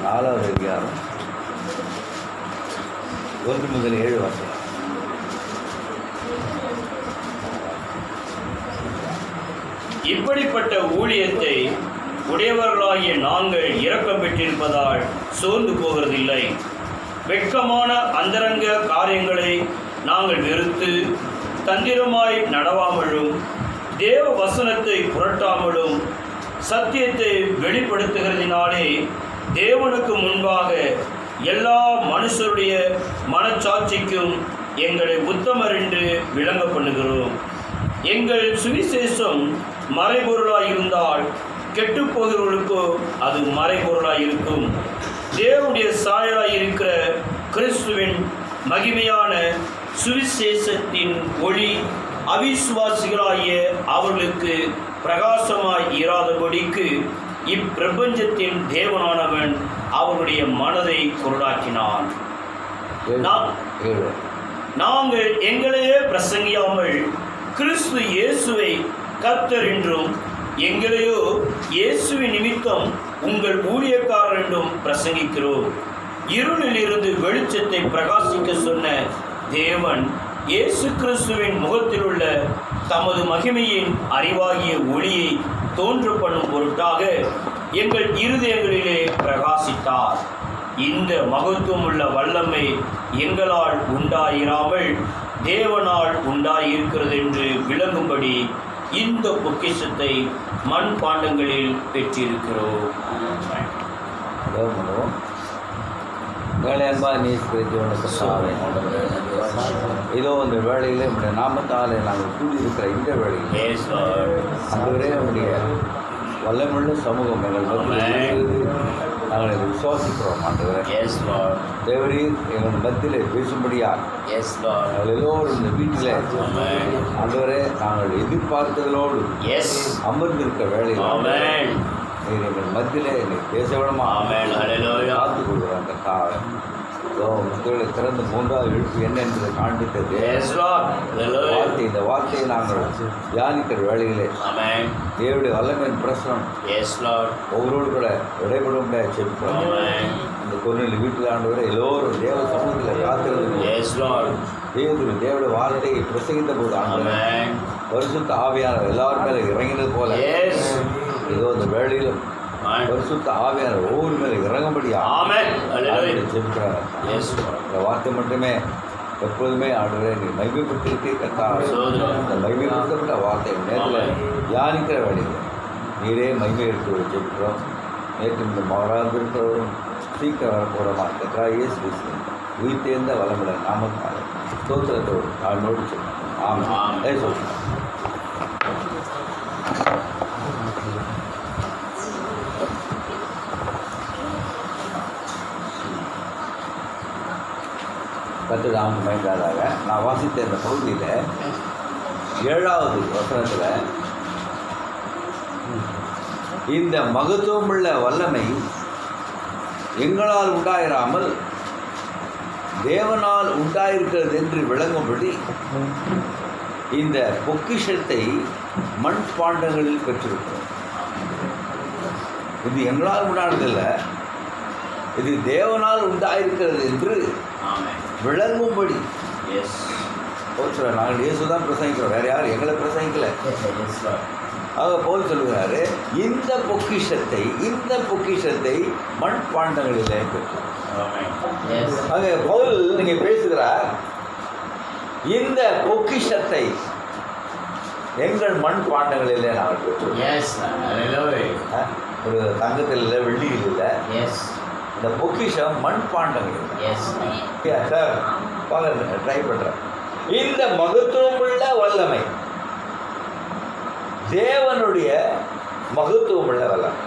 4வது அதிகாரம் 1 முதல் 7 வசனம். இப்படிப்பட்ட ஊழியத்தை உடையவர்களாகிய நாங்கள் இரக்கம் பெற்றிருப்பதால் சோர்ந்து போகிறதில்லை. வெட்கமான அந்தரங்க காரியங்களை நாங்கள் வெறுத்து தந்திரமாய் நடவாமலும் தேவ வசனத்தை புரட்டாமலும் சத்தியத்தை வெளிப்படுத்துகிறதினாலே தேவனுக்கு முன்பாக எல்லா மனுஷருடைய மனச்சாட்சிக்கும் எங்களை உத்தமர் என்று விளங்க பண்ணுகிறோம். எங்கள் சுவிசேஷம் மறைபொருளாயிருந்தால் கெட்டுப்போகிறவர்களுக்கோ அது மறைபொருளாயிருக்கும். தேவனுடைய சாயலாயிருக்கிற கிறிஸ்துவின் மகிமையான சுவிசேஷத்தின் ஒளி அவிசுவாசிகளாகிய அவர்களுக்கு பிரகாசமாய் இராதபடிக்கு இப்பிரபஞ்சத்தின் தேவனானவன் அவருடைய மனதை குருடாக்கினான். நாங்கள் எங்களையே பிரசங்கியாமல் கிறிஸ்து இயேசுவை கர்த்தர் என்றும் எங்களையோ இயேசுவின் நிமித்தம் உங்கள் ஊழியக்காரர் என்றும் பிரசங்கிக்கிறோம். இருளில் இருந்து வெளிச்சத்தை பிரகாசிக்க சொன்ன தேவன் இயேசு கிறிஸ்துவின் முகத்தில் உள்ள தமது மகிமையின் அறிவாகிய ஒளியை தோன்ற பண்ணும் பொருட்டாக எங்கள் இருதயங்களிலே பிரகாசித்தார். இந்த மகத்துவமுள்ள வல்லமை எங்களால் உண்டாயிராமல் தேவனால் உண்டாயிருக்கிறது என்று விளங்கும்படி இந்த பொக்கிஷத்தை மண் பாண்டங்களில் பெற்றிருக்கிறோம். இதோ இந்த வேளையிலே நம்முடைய நாமத்தாலே நாங்கள் கூடியிருக்கிற இந்த வேளையிலே அதுவரே நம்முடைய வல்லமுள்ள சமூகம் எங்கள் மத்தியில் நாங்கள் இதை விசுவாசிக்கிறோம். ஆண்டவரே தேவரீர் எங்கள் மத்தியிலே பேசும்படியா நாங்கள் எல்லோரும் இந்த வீட்டில் ஆண்டவரே நாங்கள் எதிர்பார்த்ததோடு அமர்ந்திருக்க வேளையில் நீர் எங்கள் மத்தியிலே என்னை பேச விடமா காத்து கொள்கிறோம். அந்த காலம் முத்துகளை திறந்து 3வது எழுப்பு என்ன என்பதை காண்பித்தது வார்த்தை. இந்த வார்த்தையை நாங்கள் தியானிக்கிற வேளையிலே தேவனுடைய வல்லமையின் பிரசனம் ஒவ்வொரு கூட விடைபட முடியாது செபிக்கிறோம். இந்த கொரோனா வீட்டில் ஆண்டவரை எல்லோரும் தேவ சமூகத்தில் காத்திருந்தது தேவனுடைய வார்த்தையை பிரசங்கித்த போது ஆண்டவர் பரிசுத்த ஆவியான எல்லாரும் மேலே இறங்கினது போல ஏதோ இந்த வேளையிலும் பரிசுத்த ஆவியான ஒவ்வொரு மேலே இறங்கும்படியாக ஜெபிக்கிறார். இந்த வார்த்தை மட்டுமே எப்போதுமே ஆண்டவரே நீ மகிமைப்பட்டிருக்க இந்த மகிமைப்படுத்தப்பட்ட வார்த்தை நேரத்தில் தியானிக்கிற வேலையில் நீரே மகிமை எடுத்து ஜெபிக்கிறோம். நேற்று இந்த மாறாந்திருக்கிறவரும் சீக்கிரம் வரப்போகிறோமா கத்தா இயேசு உயிர் தேர்ந்த வளமுட நாமக்கால ஸ்தோத்திரத்தோடு தாழ்நோடு சொல்லுவோம். ஆமாம் சொல்லுங்கள். கத்துதாம பயந்தாதாக நான் வாசித்த இந்த பகுதியில் 7வது வசனத்தில் இந்த மகத்துவமுள்ள வல்லமை எங்களால் உண்டாயிராமல் தேவனால் உண்டாயிருக்கிறது என்று விளங்கும்படி இந்த பொக்கிஷத்தை மண் பாண்டங்களில் பெற்றிருக்கிறோம். இது எங்களால் உண்டானதில்லை, இது தேவனால் உண்டாயிருக்கிறது என்று விளங்கும்படி. நாங்கள் இயேசு தான் பிரசங்கிக்கிறோம், வேறு யாரும் எங்களை பிரசங்கிக்கல. ஆக பவுல் சொல்லுகிறாரு இந்த பொக்கிஷத்தை மண் பாண்டங்களிலே பெற்றோம். ஆக பவுல் நீங்க பேசுகிறார் இந்த பொக்கிஷத்தை எங்கள் மண் பாண்டங்களிலே நாங்கள் பெற்றோம். ஒரு தங்கத்தில் இல்லை, வெள்ளியில் இல்லை, இந்த பொக்கிஷம் மண் பாண்டங்கள். சார் பார்க்க ட்ரை பண்ணுறேன். இந்த மகத்துவமுள்ள வல்லமை தேவனுடைய மகத்துவமுள்ள வல்லமை.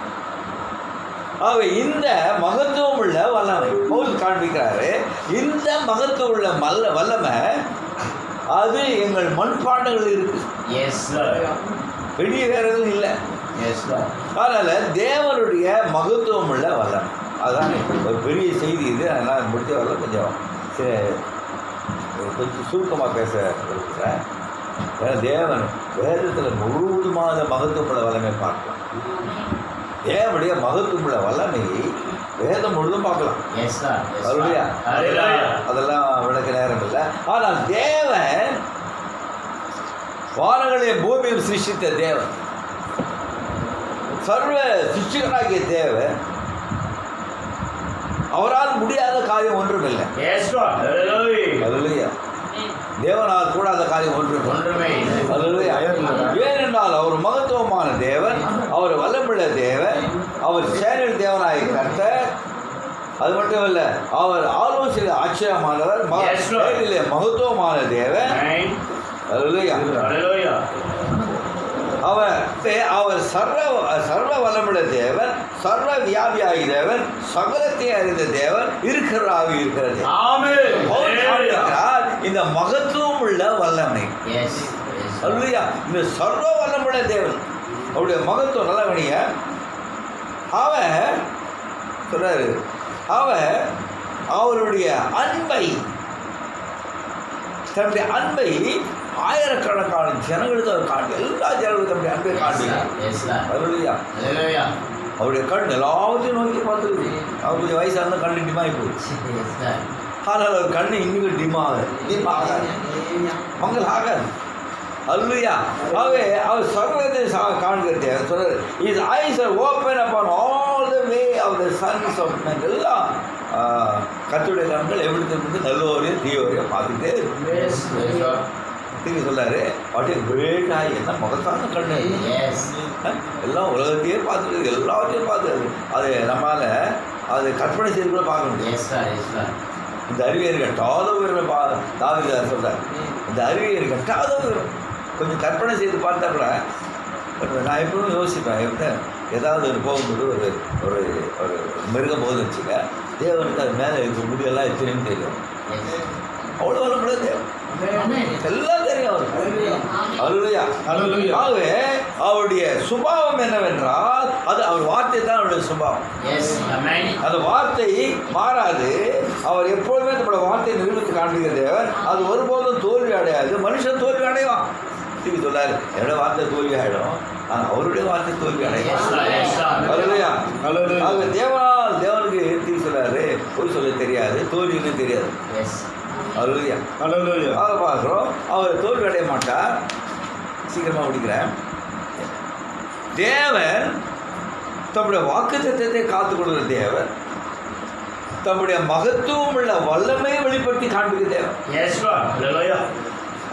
ஆக இந்த மகத்துவமுள்ள வல்லமை பவுல் காண்பிக்கிறாரு. இந்த மகத்துவமுள்ள வல்லமை அது எங்கள் மண்பாண்டங்கள் இருக்கு. வெளியே வேற எதுவும் இல்லை. அதனால் தேவனுடைய மகத்துவமுள்ள வல்லமை அதுதான் ஒரு பெரிய செய்தி. இது அதனால் முடிஞ்ச வரல கொஞ்சம் சுருக்கமாக பேச இருக்கிறேன். ஏன்னா தேவன் வேதத்தில் முழுவதுமான மகத்துவமுள்ள வல்லமை பார்க்கலாம். தேவனுடைய மகத்துவமுள்ள வல்லமையை வேதம் அதிகாரம் முழுதும் பார்க்கலாம். Yes, sir. அல்லேலூயா. அதெல்லாம் விளக்க நேரம் இல்லை. ஆனால் தேவன் வானங்களையும் பூமியும் சிருஷ்டித்த தேவன், சர்வ சிருஷ்டிகராகிய தேவன், அவரால் முடியாத காரியம் ஒன்றும் இல்லை. அல்லேலூயா. தேவனால் கூடாத காரியம் ஒன்றுமே. அல்லேலூயா. ஏனென்றால் அவர் மகத்துவமான தேவன், அவர் வல்லமுள்ள தேவன், அவர் சேனல் தேவனாய் கர்த்தர். அது மட்டும் இல்லை, அவர் ஆலோசனை ஆச்சரியமானவர், மகத்துவமான தேவன். அல்லேலூயா. அவர் சர்வ வல்லமுள்ள தேவன், சர்வ வியாபியாகி தேவன், சகலத்தை அறிந்த தேவன், இருக்கிறாவி இருக்கிறது. இந்த மகத்துவம் உள்ள வல்லமை. அல்லேலூயா. இந்த சர்வ வல்லமுள்ள தேவன் அவருடைய மகத்துவம் நல்ல வணிக. அவன் சொல்றாரு, அவருடைய அன்பை, தன்னுடைய அன்பை ஆயிரக்கணக்கான ஜனங்களுக்கு அவர் காண்பி, எல்லா ஜனங்களுக்கும் தன்னுடைய அன்பை காண்பிக்கிறார். அல்லேலூயா. அவருடைய கண் எல்லாத்தையும் நோக்கி பார்த்துருக்கு. அவர் கொஞ்சம் வயசாக இருந்தால் கண்ணு டிமாகி போச்சு. ஆனால் அவர் கண்ணு இன்னும் டிமாக மங்கள் ஆகாது. அல்லேலூயா. அவர் சர்வத்தை காண்கிறதே சொல்றாரு, his eyes are open upon all the way of the sons of men. எல்லாம் கர்த்தருடைய கண்கள் எப்படி நல்லோரையும் தீயோரையும் பார்த்துட்டே இருக்கு சொல்றாரு. வாட் கிரேட் ஐ, என்ன மகத்தான கண்ணு. எல்லாம் உலகத்தையே பார்த்துட்டு எல்லாத்தையும் பார்த்துது. அது நம்மளால அது கற்பனை செய்து கூட பார்க்க முடியும். இந்த அறிவியல் கட்டாத உயிரை தாவீது சொல்றாரு, இந்த அறிவியல் கட்டாத உயிரை கொஞ்சம் கற்பனை செய்து பார்த்தா கூட. நான் எப்பவும் யோசிப்பேன், எப்படி ஏதாவது ஒரு போகும்போது ஒரு ஒரு ஒரு மிருகம் போகுது வச்சுக்க, தேவனுக்கு அது மேலே இருக்க முடியெல்லாம் எத்தனைன்னு தெரியும். அவ்வளோ வளமுள்ள தேவன், எல்லாம் தெரியும் அவருக்கு. அல்லேலூயா. ஆகவே அவருடைய சுபாவம் என்னவென்றால், அது அவர் வார்த்தை தான் அவருடைய சுபாவம். அந்த வார்த்தை மாறாது. அவர் எப்பொழுதுமே நம்மளோட வார்த்தையை நிரூபித்து காண்பிக்கிற தேவன். அது ஒருபோதும் தோல்வி அடையாது. மனுஷன் தோல்வி அடைவான். சொல்லாரு, என்னோட வார்த்தை தோல்வி ஆகிடும், ஆனால் அவருடைய வார்த்தை தோல்வி அடையும். தேவனுக்கு தீ சொல்லாரு, பொய் சொல்ல தெரியாது, தோல்வின்னு தெரியாது. அல்லேலூயா. ஆக பார்க்குறோம், அவர் தோல்வி அடைய மாட்டார். சீக்கிரமாக முடிக்கிறேன். தேவன் தம்முடைய வாக்குத்தத்தத்தை காத்துக்கொள்கிற தேவன், தம்முடைய மகத்துவம் உள்ள வல்லமையை வெளிப்படுத்தி காண்பிக்கிற தேவன்.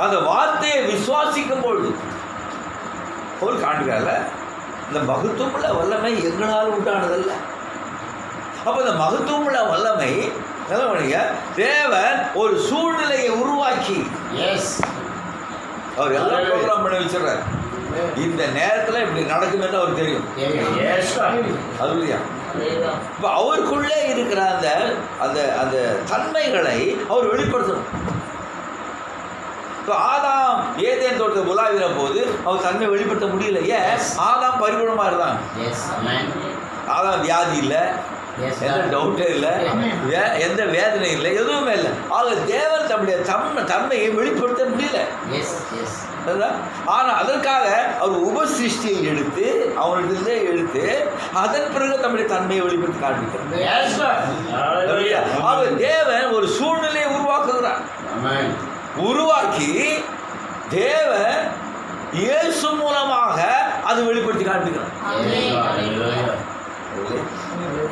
அந்த வார்த்தையை விசுவாசிக்கும் பொழுது போல் காண்கிறார்ல, இந்த மகத்துவம் உள்ள வல்லமை எங்களால் உண்டானதல்ல. அப்போ இந்த மகத்துவம் உள்ள வல்லமை தேவன் ஒரு சூழ்நிலையை உருவாக்கி அவர் எல்லாம் ப்ரோக்ராம் பண்ணி வச்சிடறார். இந்த நேரத்தில் இப்படி நடக்குமென்னு அவருக்கு தெரியும். அதுலையா இப்போ அவருக்குள்ளே இருக்கிற அந்த அந்த அந்த தன்மைகளை அவர் வெளிப்படுத்தணும். இப்போ ஆதாம் ஏதேன் தோட்டத்தை உலாவிற போது அவர் தன்மை வெளிப்படுத்த முடியல. ஏன்? ஆதாம் பரிபூர்ணமாக இருந்தாங்க. ஆதாம் வியாதி இல்லை, எந்த டவுட்டே இல்லை, எந்த வேதனை இல்லை, எதுவுமே இல்லை. ஆக தேவன் தம்முடைய தன்மையை வெளிப்படுத்த முடியல. ஆனால் அதற்காக அவர் உபசிருஷ்டியை எடுத்து அவனிடத்திலே எடுத்து அதன் பிறகு தம்முடைய தன்மையை வெளிப்படுத்தி காண்பிக்கிறார். ஆக தேவன் ஒரு சூழ்நிலையை உருவாக்குகிறார். உருவாக்கி தேவன் இயேசு மூலமாக அது வெளிப்படுத்தி காண்பிக்கிறார்.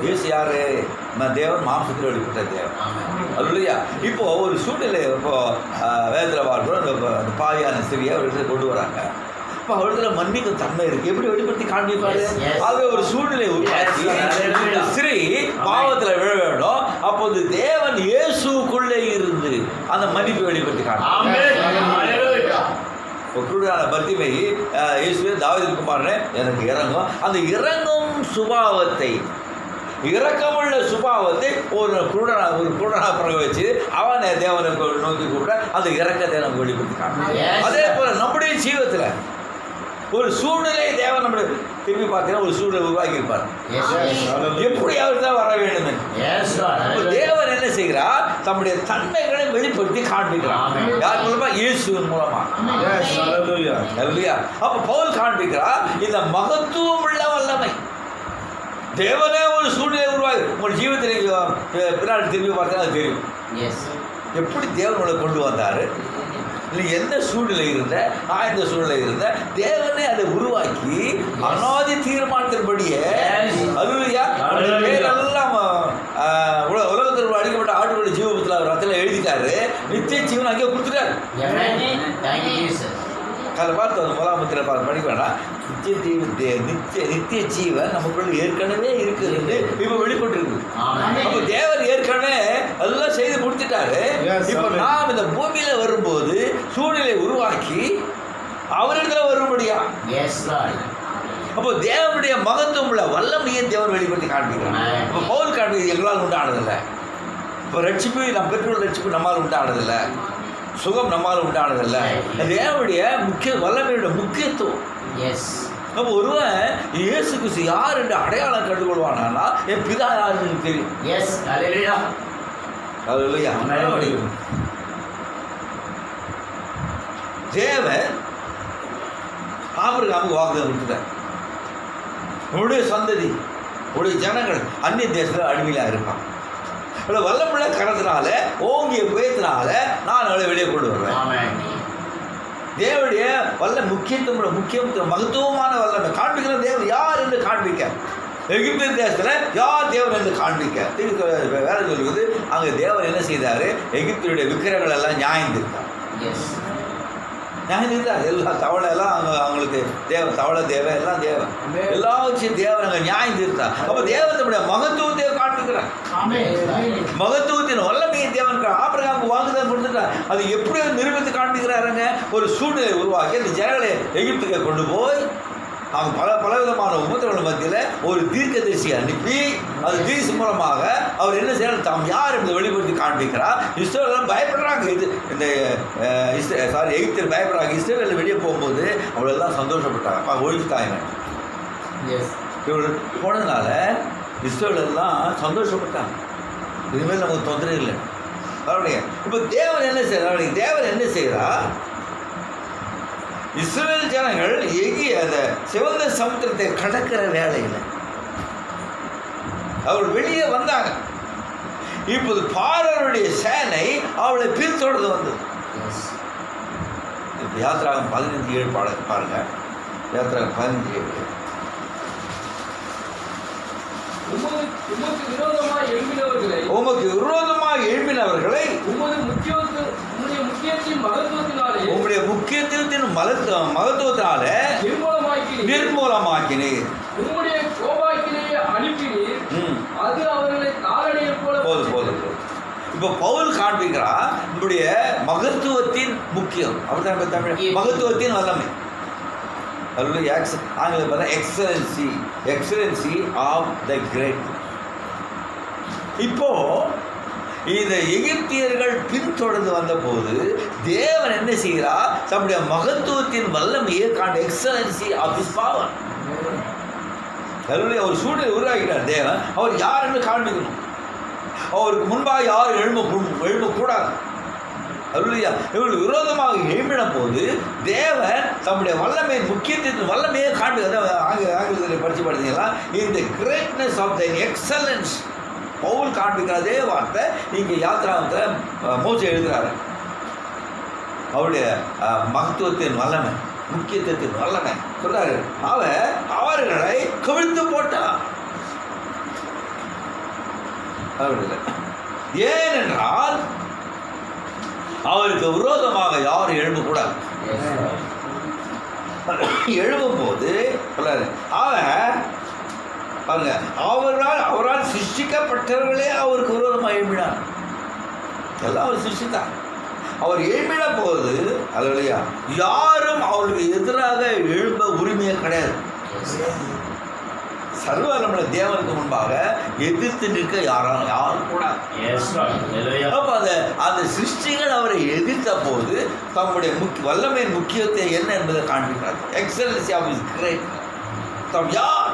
இயேசு யாரு? தேவன் மாம்சத்தில் வெளிப்பட்ட தேவன். அல்லேலூயா. இப்போ ஒரு சூழ்நிலை, இப்போ வேதத்தில் பார்க்கிறோம், அந்த பாவியான ஸ்திரியை அவர்கிட்ட கொண்டு வராங்க. இப்போ அவர்கிட்ட மன்னிக்கும் தன்மை இருக்கு, எப்படி வெளிப்படுத்தி காண்பிப்பாரு? ஆகவே ஒரு சூழ்நிலை உருவாக்கி ஸ்திரீ பாவத்தில் விழ வேண்டும். அப்போது தேவன் இயேசுக்குள்ளே இருந்து அந்த மன்னிப்பை வெளிப்படுத்தி காண்பிப்பார். குருடான பர்த்திமை இயேசுவே தாவீது குமாரனே எனக்கு இறங்கும். அந்த இறங்கும் சுபாவத்தை, இரக்கமுள்ள சுபாவத்தை ஒரு குருடனா பிறகு வச்சு அவனை தேவனை நோக்கி கூப்பிட அந்த இரக்கத்தை நம்ம வெளிப்படுத்தி காண்பிப்பார். அதே போல நம்முடைய ஜீவத்தில் ஒரு சூழ்நிலை தேவன் நம்மளை திரும்பி பார்த்தீங்கன்னா ஒரு சூழ்நிலை உருவாக்கியிருப்பார். எப்படி அவர் தான் வர வேண்டும். தேவன் என்ன செய்கிறார்? தம்முடைய தன்மைகளை வெளிப்படுத்தி காண்பிக்கிறார். யார் மூலமா? இயேசுவின் மூலமா. அப்ப பவுல் காண்பிக்கிறார் இந்த மகத்துவம் உள்ள வல்லமை. தேவனே ஒரு சூழ்நிலை உருவாகி உங்கள் ஜீவத்தில் பின்னாடி திரும்பி பார்த்தா அது தெரியும். எப்படி தேவனோட கொண்டு வந்தார், இல்லை என்ன சூழ்நிலை இருந்த, நான் இந்த சூழ்நிலை இருந்த, தேவனே அதை உருவாக்கி அனாதி தீர்மானத்தின்படியே அல்லேலூயா பேரெல்லாம் உலகத்தில் அடிக்கப்பட்ட ஆட்டுடைய ஜீவபத்தில் அவர் ரத்தில் எழுதிட்டாரு. நித்திய ஜீவன் அங்கே கொடுத்துட்டாரு. அதை பார்த்து அந்த முதலாமத்தில் பார்த்து படிக்க வேண்டாம். நித்திய ஜீவன் நமக்குள்ள ஏற்கனவே இருக்குது, இப்போ வெளிப்பட்டு இருக்குது. அப்போ தேவன் ஏற்கனவே எல்லாம் செய்து முடித்துட்டாரு. இப்போ நாம் இந்த பூமியில வரும்போது சூழ்நிலை உருவாக்கி அவரிடத்துல வரும்படியா. அப்போ தேவனுடைய மகத்துவம் உள்ள வல்லமையை தேவன் வெளிப்படுத்தி காண்பிக்கிறான். இப்போ பவுல் காண்பிக்கிறது எங்களால் உண்டானதில்லை. இப்போ ரட்சிப்பு நாம் பெற்றுள்ள ரட்சிப்பு நம்மால் உண்டானதில்லை, சுகம் நம்மால் உண்டானதில்லை. தேவனுடைய வல்லமையோட முக்கியத்துவம். அப்போ ஒருவன் இயேசு கிறிஸ்து யார் என்று அடையாளம் கண்டுகொள்வானா, என் பிதா யாருன்னு தெரியும். தேவன் ஆபிரகாமுக்கு வாக்குத்தத்தம் கொடுத்தார். உன்னுடைய சந்ததி, உன்னுடைய ஜனங்கள் அந்நிய தேசத்தில் அடிமையிலாக இருப்பான். வல்லமுள்ள கரத்தினால ஓங்கிய புயத்தினால நான் அவளை வெளியே கொண்டு வருவேன். தேவனுடைய வல்ல முக்கியத்துவம் மகத்துவமான வல்லமை காண்பிக்கிற தேவன் யார் என்று காண்பிக்க. எகிப்து தேசத்தில் யார் தேவன் என்று காண்பிக்க. வேற சொல்லுவது அங்கே தேவன் என்ன செய்தார், எகிப்துடைய விக்கிரங்கள் எல்லாம் நியாயந்திருக்கார். நியாயந்திருந்தார். எல்லா தவளை எல்லாம் அவங்களுக்கு தவளை தேவை, எல்லாம் தேவை, எல்லா விஷயம் தேவன் அங்கே நியாயந்திருந்தார். அப்போ தேவன் நம்முடைய மகத்துவத்தை காண்பிக்கிறார். மகத்துவத்தின் வல்லமையை தேவன் ஆபிரகாமுக்கு வாக்குத்தத்தம் கொடுத்துட்டார். அது எப்படி நிரூபித்து காண்பிக்கிறாருங்க. ஒரு சூழ்நிலை உருவாக்கி அந்த ஜனங்களை எகிப்துக்கு கொண்டு போய் அவங்க பலவிதமான உபத்திரவங்கள் மத்தியில் ஒரு தீர்க்கதரிசியை அனுப்பி அது தீர்க்க மூலமாக அவர் என்ன செய்யறாரு, தாம் யார் என்று வெளிப்படுத்தி காண்பிக்கிறார். இஸ்ரேல் பயப்படுறாங்க. இது இந்த எகிப்தில் பயப்படுறாங்க. இஸ்ரேலில் வெளியே போகும்போது அவளெல்லாம் சந்தோஷப்பட்டாங்க, ஒழிச்சுட்டாங்க. இவர்கள் போனதுனால இஸ்ரேல் எல்லாம் சந்தோஷப்பட்டாங்க. இனிமேல் நமக்கு தொந்தரவு இல்லை. அவருடைய இப்போ தேவன் என்ன செய்யறார், தேவன் என்ன செய்கிறார், இஸ்ரவேல் ஜனங்கள் அந்த சிவந்த சமுத்திரத்தை கடக்கிற வேலையில் அவர்கள் வெளியே வந்தாங்க. இப்போது பார்வோனுடைய சேனை அவளை பின்தொடர்ந்து வந்தது. யாத்திராகம் 15:7 பாருங்க. யாத்திராகம் 15:7. உமக்கு விரோதமாக எழுப்பினவர்களை உங்களுடைய முக்கியத்துவத்தின் மகத்துவத்தினாலே நிர்மூலமாக்கினீர். போதும். இப்போ பவுல் காண்பிக்கிறா நம்முடைய மகத்துவத்தின் முக்கியம். அப்படிதான் தமிழ் மகத்துவத்தின் வல்லமை. ஆங்கிலம் பார்த்தா எக்ஸலன்சி ஆஃப் த கிரேட். இப்போ இந்த எகிப்தியர்கள் பின்தொடர்ந்து வந்த போது தேவன் என்ன செய்கிறார், தம்முடைய மகத்துவத்தின் வல்லமையை எக்ஸலன்சி ஆஃப் திஸ் பவர். ஒரு சூழ்நிலை உருவாக்கிட்டார் தேவன். அவர் யார் என்று காண்பிக்கணும். அவருக்கு முன்பாக யாரும் எழும்பக்கூடாது. அல்லேலூயா. இவர்கள் விரோதமாக எழும்பின போது தேவன் தம்முடைய வல்லமையின் முக்கியத்துவத்தின் வல்லமையை காண்பிக்கிறது. ஆங்கிலத்தில் படித்து பார்த்தீங்களா, இந்த greatness of the excellence Paul காண்பிக்கிற அதே வார்த்தை இங்கே யாத்திராகத்தில் மோசே எழுதுகிறாரு. அவருடைய மகத்துவத்தின் வல்லமை, முக்கியத்துவத்தின் வல்லமை சொல்றாரு. அவர்களை கவிழ்த்து போட்டார். ஏனென்றால் அவருக்கு விரோதமாக யாரும் எழும்பக்கூடாது. எழும்பும் போது சொல்றாரு, பாருங்க, அவரால் சிருஷ்டிக்கப்பட்டவர்களே அவருக்கு விரோதமாக எழுப்பினார். எல்லாம் அவர் சிருஷ்டித்தார். அவர் எழுப்பின போது அல்லையா யாரும் அவருக்கு எதிராக எழும்ப உரிமையே கிடையாது. சர்வவல்லமையுள்ள தேவனுக்கு முன்பாக எதிர்த்து நிற்க யாரும் கூடாது. அப்போ அந்த சிருஷ்டிகள் அவரை எதிர்த்த போது தம்முடைய வல்லமையின் முக்கியத்தை என்ன என்பதை காண்பிக்கிறார். Excellency of is great. யார்,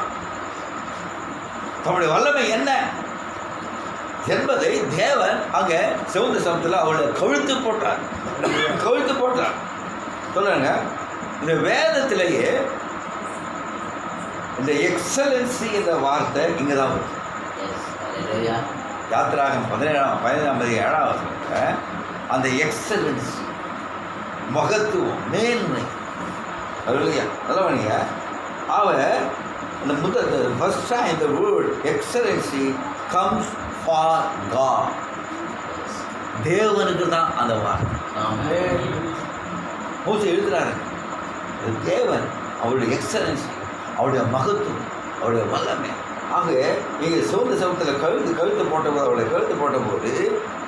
தம்முடைய வல்லமை என்ன என்பதை தேவன் அங்கே சிவந்த சமத்தில் அவளை கவிழ்த்து போட்டார். சொல்லுங்க, இந்த வேதத்திலேயே இந்த எக்ஸலன்சி என்ற வார்த்தை இங்கே தான் வருது. யாத்திராகம் 15:7 அந்த எக்ஸலன்ஸ், மகத்துவம், மேன்மை. இல்லையா? நல்லவனிங்க அவன் அந்த ஃபர்ஸ்ட் டைம் இந்த word excellency comes for God. தேவனுக்கு தான் அந்த வார்த்தை. மோசே எழுதுறாரு, தேவன் அவருடைய எக்ஸலன்சி, அவருடைய மகத்துவம், அவருடைய வல்லமை. ஆக நீங்கள் சிவந்த சமத்தில் கழுத்து போட்டபோது, அவருடைய கழுத்து போட்டபோது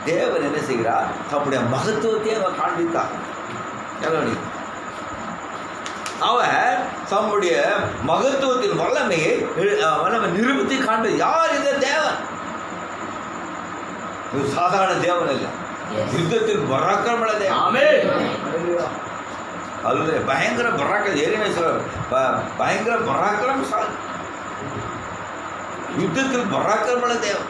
தேவன் என்ன செய்கிறார்? தம்முடைய மகத்துவத்தையே அவர் காண்பித்தார். அவர் தம்முடைய மகத்துவத்தின் வல்லமையை நிரூபித்து காண்பது. யார் இந்த தேவன்? இது சாதாரண தேவன் இல்லை, யுத்தத்தில் பராக்கிரமமுள்ள தேவன். அது பயங்கர பராக்கிரம். ஏறின பயங்கர பராக்கிரமசாலி, யுத்தத்தில் பராக்கிரமமுள்ள தேவன்,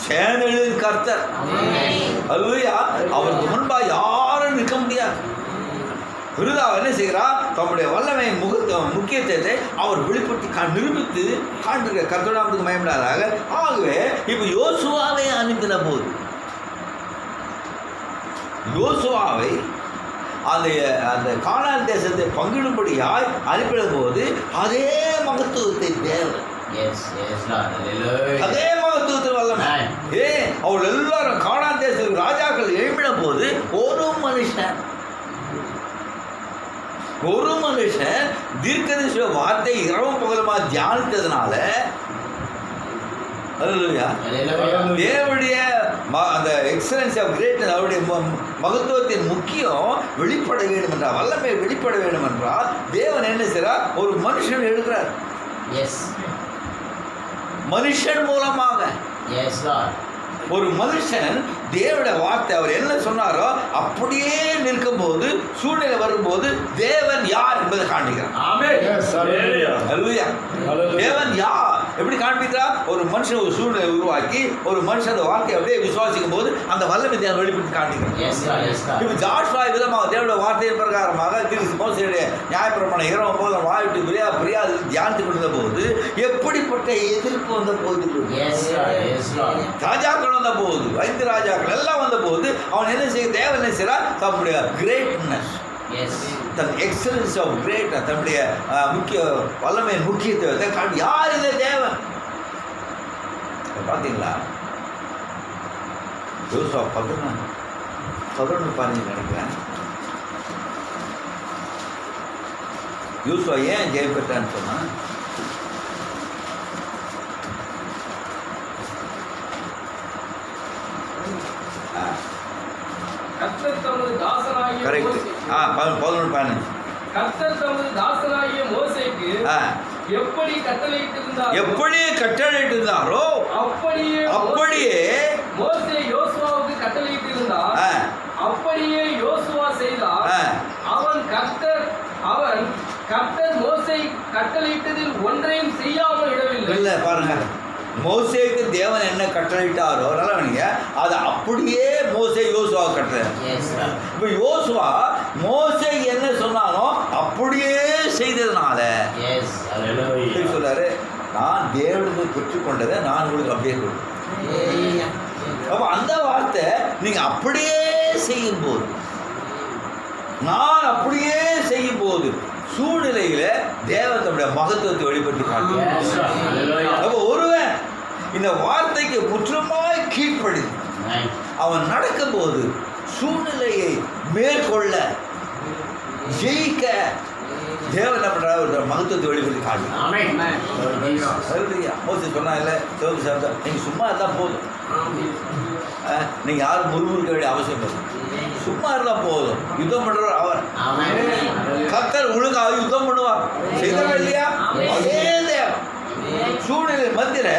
சேனைகளின் கர்த்தர். அல்லேலூயா. அவருக்கு முன்பாக யாரும் நிற்க முடியாது. விருதாக என்ன செய்கிறார்? தம்முடைய வல்லமை முக்கியத்துவத்தை அவர் வெளிப்படுத்தி நிரூபித்து காண்பிருக்க கர்த்தருக்கு மயமிடாதாக. ஆகவே இப்போ யோசுவாவை அனுப்பின போது, யோசுவாவை அந்த கானான் தேசத்தை பங்கிடும்படியாய் அனுப்பின போது அதே மகத்துவத்தை தேவன், அதே மகத்துவத்தில் வல்லமை. அவள் எல்லாரும் கானான் தேசத்துக்கு ராஜாக்கள் எழுப்பின போது ஒரு மனுஷன் தீர்க்கதரிசி வார்த்தை இரவும் பகலுமா தியானித்ததுனால தேவனுடைய அந்த எக்ஸலன்ஸ் ஆஃப் கிரேட்னஸ், அவருடைய மகத்துவத்தின் முக்கியம் வெளிப்பட வேண்டும் என்றால், வல்லமை வெளிப்பட வேண்டும் என்றால் தேவன் என்ன செய்கிறார்? ஒரு மனுஷன் எடுக்கிறார். மனுஷன் மூலமாக ஒரு மனுஷன் தேவனுடைய வார்த்தை அவர் என்ன சொன்னாரோ அப்படியே நிற்கும் போது, சூழ்நிலை வரும்போது தேவன் யார் என்பதை காண்பிக்கிறார். தேவன் யார் எப்படி காண்பிக்கிறார்? ஒரு மனுஷன் ஒரு சூழ்நிலை உருவாக்கி ஒரு மனுஷன் அந்த வார்த்தையை அப்படியே விசுவாசிக்கும் போது அந்த வல்லமை தேவன் வெளிப்படுத்தி காண்பிக்கிறார். இப்போ ஜாஷ்வா விதமாக தேவனுடைய வார்த்தையின் பிரகாரமாக மோசேயுடைய நியாயப்பிரமாணம் இரவு போது வாய்விட்டு பிரியாது தியானித்துக் கொண்ட போது எப்படிப்பட்ட எதிர்ப்பு வந்த போது, ராஜாக்கள் வந்த போது, 5 ராஜாக்கள் எல்லாம் வந்த போது அவன் என்ன செய்ய? தேவன் என்ன செய்கிறார்? தம்முடைய கிரேட்னஸ், தன் எக்ஸலன்ஸ் ஆஃப் கிரேட், தன்னுடைய முக்கிய வல்லமையின் முக்கியத்துவத்தை காண்பி. யார் இந்த தேவன்? பார்த்தீங்களா? யோசுவா 11 நினைக்கிறேன். யோசுவா ஏன் ஜெயம் பெற்றான்னு சொன்னா, கரெக்ட். 11:15 கர்த்தர் தமது தாசனாகிய மோசேக்கு எப்படி கட்டளையிட்டிருந்தாரோ அப்படியே மோசே யோசுவாவுக்கு கட்டளையிட்டிருந்தார். அப்படியே யோசுவா செய்தார். அவன் கர்த்தர் மோசே கட்டளையிட்டதில் ஒன்றையும் செய்யாமல் விடவில்லை. இல்ல பாருங்க, மோசேக்கு தேவன் என்ன கட்டளையிட்டாரோ நல்லவனிங்க அதை அப்படியே மோசே யோசுவா கட்டளை. இப்போ யோசுவா மோசே என்ன சொன்னானோ அப்படியே செய்ததுனால சொல்றாரு, நான் தேவனுக்கு பெற்றுக்கொண்டதை நான் உங்களுக்கு அப்படியே கொடுத்தேன். அப்போ அந்த வார்த்தை நீங்க அப்படியே செய்யும் போது, நான் அப்படியே செய்யும் போது சூழ்நிலையில தேவனுடைய மகத்துவத்தை வெளிப்பட்டு காட்டுவான். அப்போ ஒருவன் இந்த வார்த்தைக்கு முற்றுமாய் கீழ்ப்படி அவன் நடக்கும்போது சூழ்நிலையை மேற்கொள்ள ஜெயிக்க தேவன் ஒரு மகத்துவத்தை வெளிப்படுத்தி காட்டுவான். மோசே சொன்னா இல்லை, நீங்க சும்மா இருந்தால் போதும், நீங்க யாரும் முறுமுறுக்க வேண்டிய அவசியம் இல்லை, சும்மா இருந்தா போதும். யுத்தம் பண்றவர் அவர். கர்த்தர் ஒழுங்காக யுத்தம் பண்ணுவார். செய்தவன் இல்லையா? அதே தேவன் சூழ்நிலை மத்தியில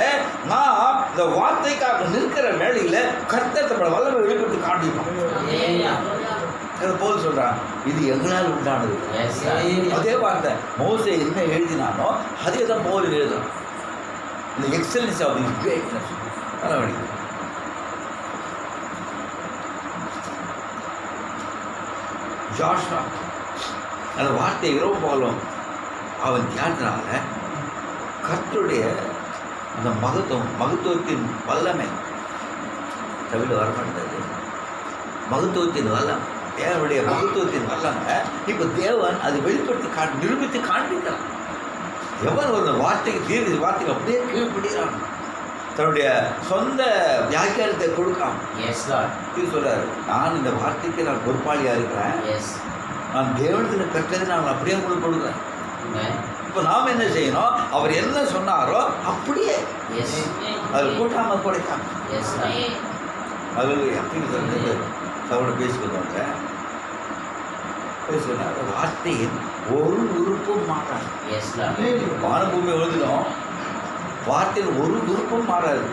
நான் இந்த வார்த்தைக்காக நிற்கிற வேலையில கர்த்தர் தன்னோட வல்லமை வெளிப்படுத்தி காண்பிப்பான். போல் சொல்றான், இது எங்களால் உண்டானது. அதே வார்த்தை மோசே என்ன எழுதினானோ அதே தான் போல் எழுதுறான். இந்த எக்ஸலன்ஸ் ஆஃப் தி கிரேட்னஸ் நல்ல ஜாஷ்வா அந்த வார்த்தை இரவு போலும் அவன் தியானத்தினால கர்த்தருடைய அந்த மகத்துவத்தின் வல்லமை தமிழில் வரமாட்டேது. மகத்துவத்தின் வல்லம், தேவனுடைய மகத்துவத்தின் வல்லமை இப்போ தேவன் அது வெளிப்படுத்தி நிரூபித்து காண்பிக்கிறான். எவன் ஒரு வார்த்தைக்கு வார்த்தைக்கு அப்படியே கீழ்படுகிறான், தன்னுடைய சொந்த வியாக்கியானத்தை கொடுக்காம சொல்றாரு, நான் இந்த வார்த்தைக்கு நான் பொறுப்பாளியாக இருக்கிறேன், நான் தேவனத்தில் பெற்றது நான் அப்படியே உங்களுக்கு கொடுக்குறேன். இப்போ நாம் என்ன செய்யணும், அவர் என்ன சொன்னாரோ அப்படியே அது கூட்டாம கொடுக்காம அது அப்படின்னு சொல்லிட்டு அவரோட பேசிக்கொண்டாங்க. சொன்னார், வார்த்தையின் ஒரு உறுப்பும் மாறாது. வானபூமி எழுதினோம், வார்த்தையில் ஒரு உறுப்பும் மாறாது.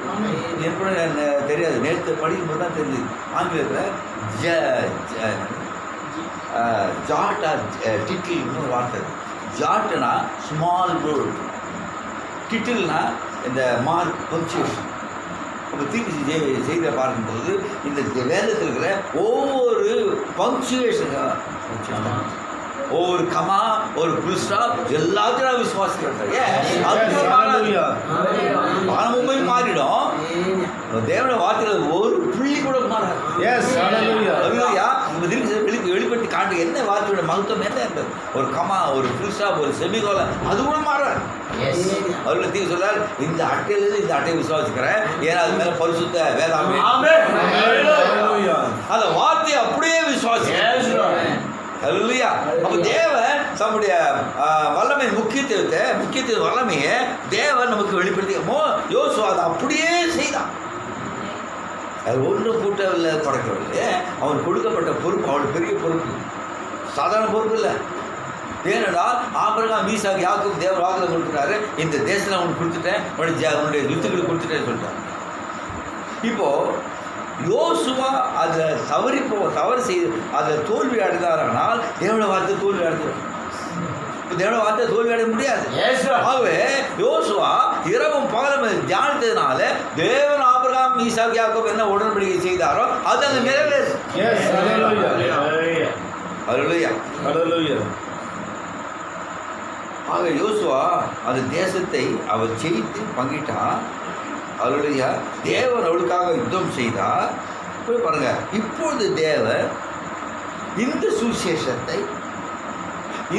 எனக்கு தெரியாது, நேற்று படிக்கும்போது தான் தெரியுது. ஆங்கிலத்தில் ஜாட்டா டிட்டில்னு ஒரு வார்த்தை. ஜாட்டுனா ஸ்மால் வேர்ட், டிட்டில்னா இந்த மார்க் பங்க்சுவேஷன். இப்போ தீர்ப்பு செய்த பார்க்கும்போது இந்த வேதத்தில் இருக்கிற ஒவ்வொரு பங்க்சுவேஷன், ஒவ்வொரு கமா, ஒரு புல் ஸ்டாப் எல்லாத்தையும் நான் விசுவாசிக்கிறேன். வானமுமே மாறிடும், தேவனுடைய வார்த்தையில் ஒரு புள்ளி கூட மாறாது. வெளிப்படுத்தி காட்டு என்ன வார்த்தையோட மகத்துவம் என்ன இருந்தது, ஒரு கமா, ஒரு புல் ஸ்டாப், ஒரு செமிகோலன், அது கூட மாறாது. அவர்கள் தீர்வு சொல்றார், இந்த அட்டையிலிருந்து இந்த அட்டையை விசுவாசிக்கிறேன், ஏன்னா அது மேல பரிசுத்த வேதாமே அந்த வார்த்தையை அப்படியே விசுவாசிக்கிறேன். அப்ப தேவன் தம்முடைய வல்லமை முக்கியத்துவ வல்லமையை தேவன் நமக்கு வெளிப்படுத்தி யோசுவா அதை அப்படியே செய்தான். அது ஒன்றும் கூட்டவில்லை, குறைக்கவில்லை. அவன் கொடுக்கப்பட்ட பொறுப்பு அவளுக்கு பெரிய பொறுப்பு, சாதாரண பொறுப்பு இல்லை. ஏனென்றால் ஆபிரகாம், ஈசாக்கு, யாக்கோபு தேவன் வாக்குறுதி கொடுக்குறாரு, இந்த தேசத்தில் அவனுக்கு கொடுத்துட்டேன், உன்னுடைய வித்துக்களை கொடுத்துட்டேன்னு சொல்லிட்டான். இப்போ யோசுவா அதில் தவறு செய்து அதில் தோல்வி அடைந்தார்கள். தேவனுடைய வார்த்தை தோல்வி அடைஞ்சிடும். இப்போ தேவனுடைய வார்த்தை தோல்வி அடைய முடியாது. ஆகவே யோசுவா இரவும் பகலும் தியானித்ததுனால தேவன் ஆபிரகாம், ஈசாக்கு, யாக்கோபு என்ன உடன்படிக்கை செய்தாரோ அது அங்கே நிறைவேறும். ஆக யோசுவா அந்த தேசத்தை அவர் ஜெயித்து பங்கிட்டான். அவருடைய தேவன் அவளுக்காக யுத்தம் செய்தார். போய் பாருங்க, இப்பொழுது தேவன் இந்த சுவிசேஷத்தை,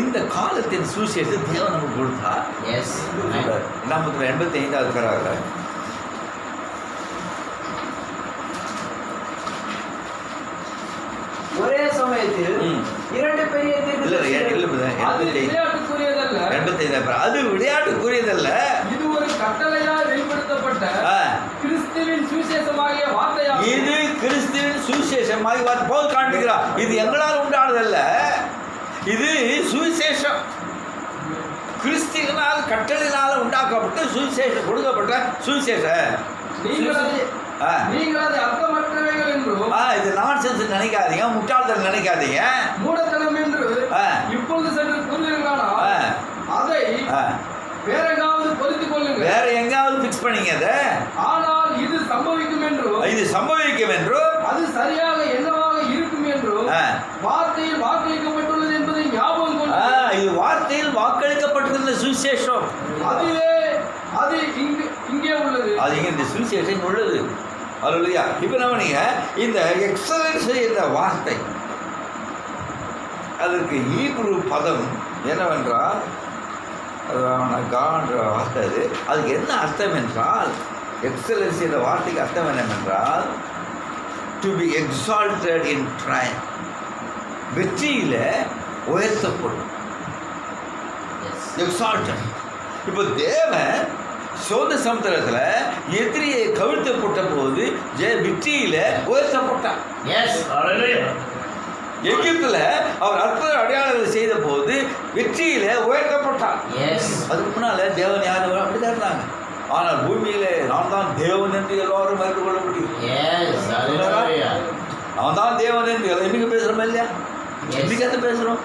இந்த காலத்தின் சுவிசேஷத்தை தேவன் நமக்கு கொடுத்தார். 85வது இருக்கிறாங்க. ஒரே சமயத்தில் இரண்டு பெரிய அது விளையாட்டுக்குரியதல்ல, இது ஒரு கட்டளையால் வெளிப்படுத்தப்பட்ட கிறிஸ்துவின் சுவிசேஷமாகிய வார்த்தையாகும். இது கிறிஸ்துவின் சுவிசேஷமாகிய வார்த்தை. பவுல் காண்பிக்கிறார், இது எங்களால் உண்டானதல்ல, இது சுவிசேஷம், கிறிஸ்துவினால் கட்டளையினால் உண்டாக்கப்பட்ட சுவிசேஷம், கொடுக்கப்பட்ட சுவிசேஷம். நீங்கள் அதை அர்த்தமற்றவைகள் என்றும் இது நான்சென்ஸ் நினைக்காதீங்க, முட்டாள்தனம் நினைக்காதீங்க, மூடத்தனம் என்று இப்பொழுது சென்று கூறுவீர்களானால் அதை வேற எங்காவது பொருத்திக் கொள்ளுங்க, வேற எங்காவது பிக்ஸ் பண்ணீங்க. அதை ஆனால் இது சம்பவிக்கும் என்றும் அது சரியாக என்னவாக இருக்கும் என்றும் வார்த்தையில் வாக்களிக்கப்பட்டுள்ளது என்பதை ஞாபகம் கொண்டு, இது வார்த்தையில் வாக்களிக்கப்பட்டுள்ள சுவிசேஷம், அது இங்கே உள்ளது, அது இங்கே இந்த சுவிசேஷம் உள்ளது. அல்லேலூயா. இப்போ நம்ம இந்த எக்ஸலன்ஸ் என்ற வார்த்தை, அதற்கு ஈப்ரு பதம் என்னவென்றால் கான்ற வார்த்தை. அதுக்கு என்ன அர்த்தம் என்றால், எக்ஸலன்ஸ் என்ற வார்த்தைக்கு அர்த்தம் என்னவென்றால் to be exalted in triumph, வெற்றியில் உயர்த்தப்படும். எக்ஸால்டட். இப்போ தேவன் சோத சமுத்திரத்தில் எதிரியை கவிழ்த்து போட்ட போது வெற்றியில உயர்த்தப்பட்டார். எகிப்துல அவர் அற்புத அடையாளங்களை செய்த போது வெற்றியில உயர்த்தப்பட்டார். அதுக்கு முன்னால தேவன் யாரும் அப்படிதான் இருந்தாங்க. ஆனால் பூமியில நான் தான் தேவன் என்று எல்லாரும் அறிந்து கொள்ள முடியும். நான் தான் தேவன் என்று இன்னைக்கு பேசுறோம் இல்லையா? இன்னைக்கு அதை பேசுறோம்.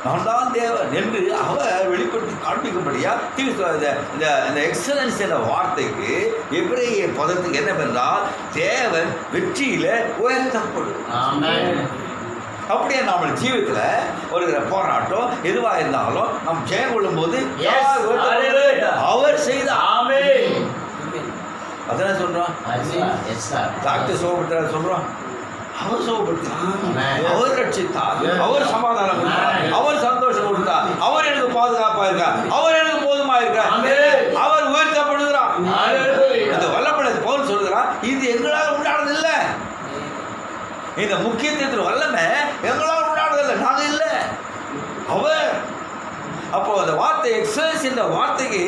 நான் தான் தேவன் என்று அவர் வெளிப்படுத்தி காண்பிக்கும்படியா இந்த எக்ஸலன்ஸ் என்ற வார்த்தைக்கு எபிரேய பதத்துக்கு என்னவென்றால் தேவன் வெற்றியில உயர்த்தப்படும். அப்படியே நம்ம ஜீவிதத்தில் ஒரு போராட்டம் எதுவாக இருந்தாலும் நாம் ஜெயம் கொள்ளும் போது அவர் செய்த அதானே சொல்றோம். டாக்டர் சுகப்படுத்துறாரு சொல்றோம், அவர் சுகப்படுத்தினார், அவர் ரட்சித்தார், அவர் சமாதானம் கொடுத்தார், அவர் சந்தோஷம் கொடுத்தார், அவர் எனக்கு பாதுகாப்பா இருக்கார், அவர் எனக்கு போதுமா இருக்கார், அவர் உயர்த்தப்படுகிறார். இந்த வல்லமை பவுல் சொல்கிறார், இது எங்களால் உண்டானது இல்லை. இந்த முக்கியத்துவத்தின் வல்லமை எங்களால் உண்டானது இல்லை, நாங்க இல்லை, அவர். அப்போ அந்த வார்த்தை எக்ஸல்ஸ், இந்த வார்த்தைக்கு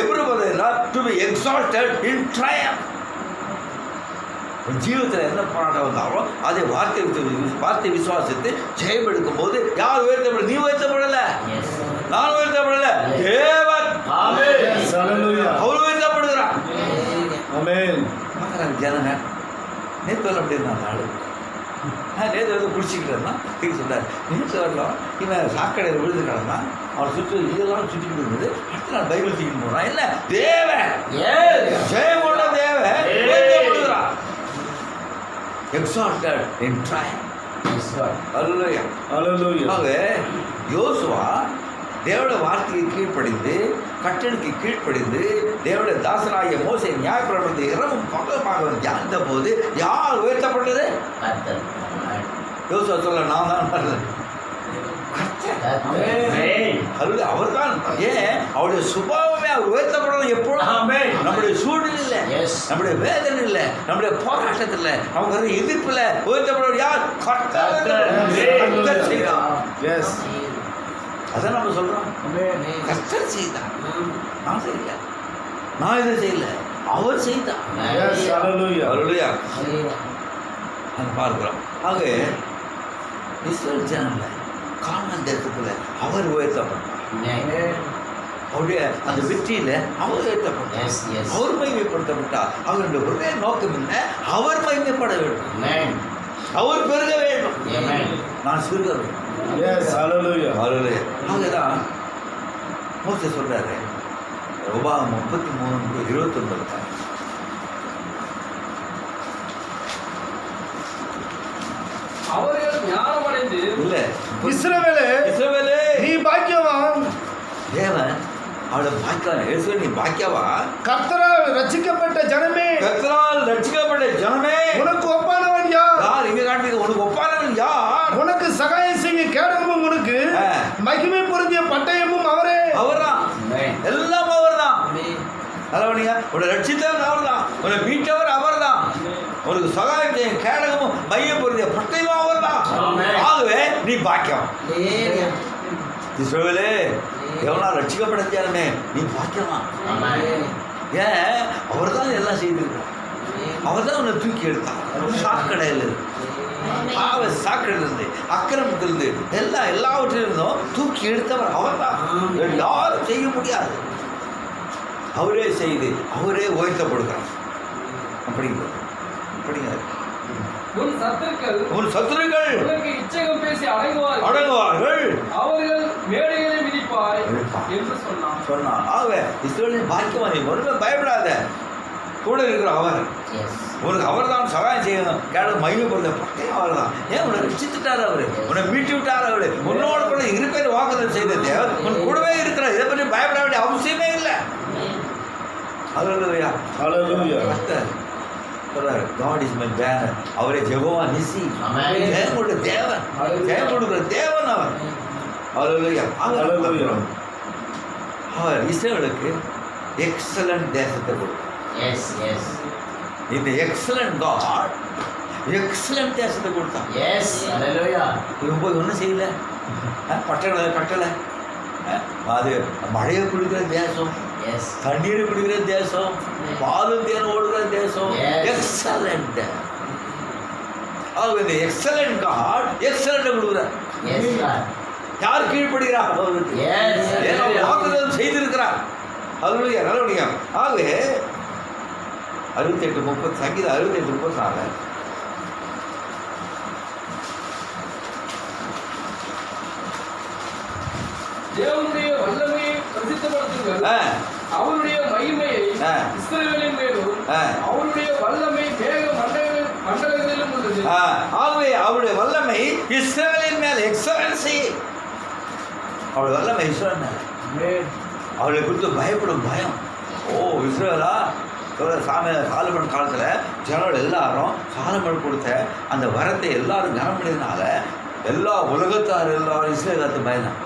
எப்படி பார்த்தீங்கன்னா to be exalted in triumph. ஜீவத்தில் என்ன போராட்டம் வந்தாலும் அதே வார்த்தை விசுவாசத்தை ஜெயம் எடுக்கும் போது யார் உயர்த்தப்படல? நீ உயர்த்தப்படல, நான் உயர்த்தப்படல, தேவன் அவர் உயர்த்தப்படுகிறார். ஜனங்க நேற்று அப்படி இருந்தான் நாடு, நேற்று வந்து குடிச்சிக்கிறேன்னா தீர்க்க சொல்றாரு, நேற்று வரலாம் இவன் சாக்கடையில் விழுந்து கிடந்தான், அவன் சுற்றி இதெல்லாம் சுற்றிக்கிட்டு இருந்தது, அடுத்த நாள் பைபிள் தூக்கிட்டு போறான். இல்லை, தேவன் ஜெயம் கொண்ட தேவன் உயர்த்தப்படுகிறார். Exalted in triumph. Hallelujah. Hallelujah. யோசுவா தேவனுடைய வார்த்தைக்கு கீழ்ப்படிந்து, கட்டளைக்கு கீழ்ப்படிந்து, தேவனுடைய தாசனாகிய மோசே நியாயப்பிரமாணத்தை இரவும் பகலுமாக தியானித்த போது யார் உயர்த்தப்பட்டது? யோசுவா சொல்ல, நான் தான். அவர் தான். ஏன்? அவருடைய சுபாவமே அவர் உயர்த்தப்படணும். எப்பொழுதும் நம்முடைய சூழ்நிலை இல்லை, நம்முடைய வேதனை இல்லை, நம்முடைய போராட்டத்தில், நமக்கு எதிர்ப்பில் உயர்த்தப்படணும். யார்? அதான் நம்ம சொல்றோம், கர்த்தர் செய்தார், நான் செய்யல, நான் இதை செய்யல, அவர் செய்தார். பார்க்கிறோம். ஆக இஸ்ரேல் ஜனங்கள கானான் தேசத்துல அவர் உயர்த்தப்பட்டார், அவருடைய அந்த வெற்றியில அவர் உயர்த்தப்பட்டார், அவர் மகிமைப்படுத்தப்பட்டார். அவருடைய ஒரே நோக்கம் என்ன? அவர் மகிமைப்பட வேண்டும், அவர் பெருக வேண்டும், நான் சிறுக வேண்டும். ஆகதான் மோசே சொல்றாரு, உபாகமம் 33:29. அவர்கள் ஞானமடைந்து இல்ல, இஸ்ரவேலே நீ பாக்கியவான், தேவன் அவளை பாக்கியவான், இயேசுவே நீ பாக்கியவான், கர்த்தரால் ரட்சிக்கப்பட்ட ஜனமே, கர்த்தரால் ரட்சிக்கப்பட்ட ஜனமே, உனக்கு ஒப்பானவன் யார்? யார்? இங்க காண்பிக்க, உனக்கு ஒப்பானவன் யார்? உனக்கு சகாயம் செய்ய கேடகமும், உனக்கு மகிமை பொருந்திய பட்டயமும் அவரே. அவர்தான், எல்லாம் அவர்தான். அதவனியா உன்னை ரட்சித்தவர் அவர்தான், உன்னை மீட்டவர் அவர்தான், உனக்கு சகாயம் செய்ய கேடகமும் மைய பொருந்திய பட்டயமும் அவர்தான். ஆகவே நீ பாக்கியம். இஸ்ரவேலே, எவனா ரட்சிக்கப்பட்டானே நீ பாக்கியமா. ஏன்? அவர் தான் எல்லாம் செய்திருக்கார், அவர் தான் உன்னை தூக்கி எடுத்தார். சாக்கடையில் பாவ சாக்கடையிலிருந்து, அக்கிரமத்திலிருந்து, எல்லாவற்றிலிருந்தும் தூக்கி எடுத்தவர் அவர் தான். யாரும் செய்ய முடியாது, அவரே செய்து அவரே உயர்த்தப்படுகிறார். அப்படிங்கிறது உன் சத்துருக்கள் உனக்கு இச்சகம் பேசி அடங்குவார்கள், அவர்கள் மேடைகளை மிதிப்பாய் என்று சொன்னான். ஆகவே இஸ்ரவேலின் பாக்கியமா, நீ ஒன்றுமே பயப்படாத, கூட இருக்கிற அவர், உனக்கு அவர் தான் சகாயம் செய்யணும். கேட மகிமைப்படுத்த பட்டையும் அவர் தான். ஏன்? உன்னை ரட்சித்துட்டார் அவர், உன்னை மீட்டு விட்டார் அவர், உன்னோட கூட இருப்பேன் வாக்குதல் செய்த தேவர் உன் கூடவே இருக்கிறார். இதை பற்றி பயப்பட வேண்டிய அவசியமே இல்லை. ஹல்லேலூயா, ஹல்லேலூயா. சொல்றாரு, God is my banner. அவரே யெகோவா நிசி, ஜெயம் கொடுக்கிற தேவன், ஜெயம் கொடுக்கிற தேவன் அவர். ஹல்லேலூயா, ஹல்லேலூயா. அவர் இஸ்ரவேலுக்கு எக்ஸலன்ட் தேசத்தை கொடுத்தார். இந்த எக்ஸலன்ட் காட் எக்ஸலன்ட் தேசத்தை கொடுத்தான். இவன் போய் ஒன்றும் செய்யல, கட்டளை அது மழையை குடிக்கிற தேசம், தண்ணீர் குடிக்கிற தேசம், பாலும் தேன் ஓடுகிற தேசம், எக்ஸலண்ட். இந்த எக்ஸலண்ட் காட் எக்ஸலண்ட் கொடுக்குறார். யார் கீழ்ப்படுகிறார்? அவருக்கு வாக்குதத்தம் செய்திருக்கிறார். ஹல்லேலூயா, ஹல்லேலூயா. ஆகவே 68:30 சங்கீதம் 68:34. தேவனுடைய வல்லமையை பிரசித்தப்படுத்துங்கள், அவருடைய மகிமையை இஸ்ரவேலின் மேலும், அவருடைய வல்லமை மேக மண்டலங்களிலும் உள்ளது. ஆகவே அவருடைய வல்லமை இஸ்ரவேலின் மேல் எக்ஸலன்சி, அவருடைய வல்லமை இஸ்ரவேல் மேல். அவளை குறித்து பயப்படும் பயம். ஓ இஸ்ரவேலா, சாலமன் காலத்தில் ஜனங்கள் எல்லாரும் சாலமன் கொடுத்த அந்த வரத்தை எல்லாரும் கனம் பண்ணியதுனால எல்லா உலகத்தார் எல்லாரும் இஸ்ரேலுக்கு பயந்தான்.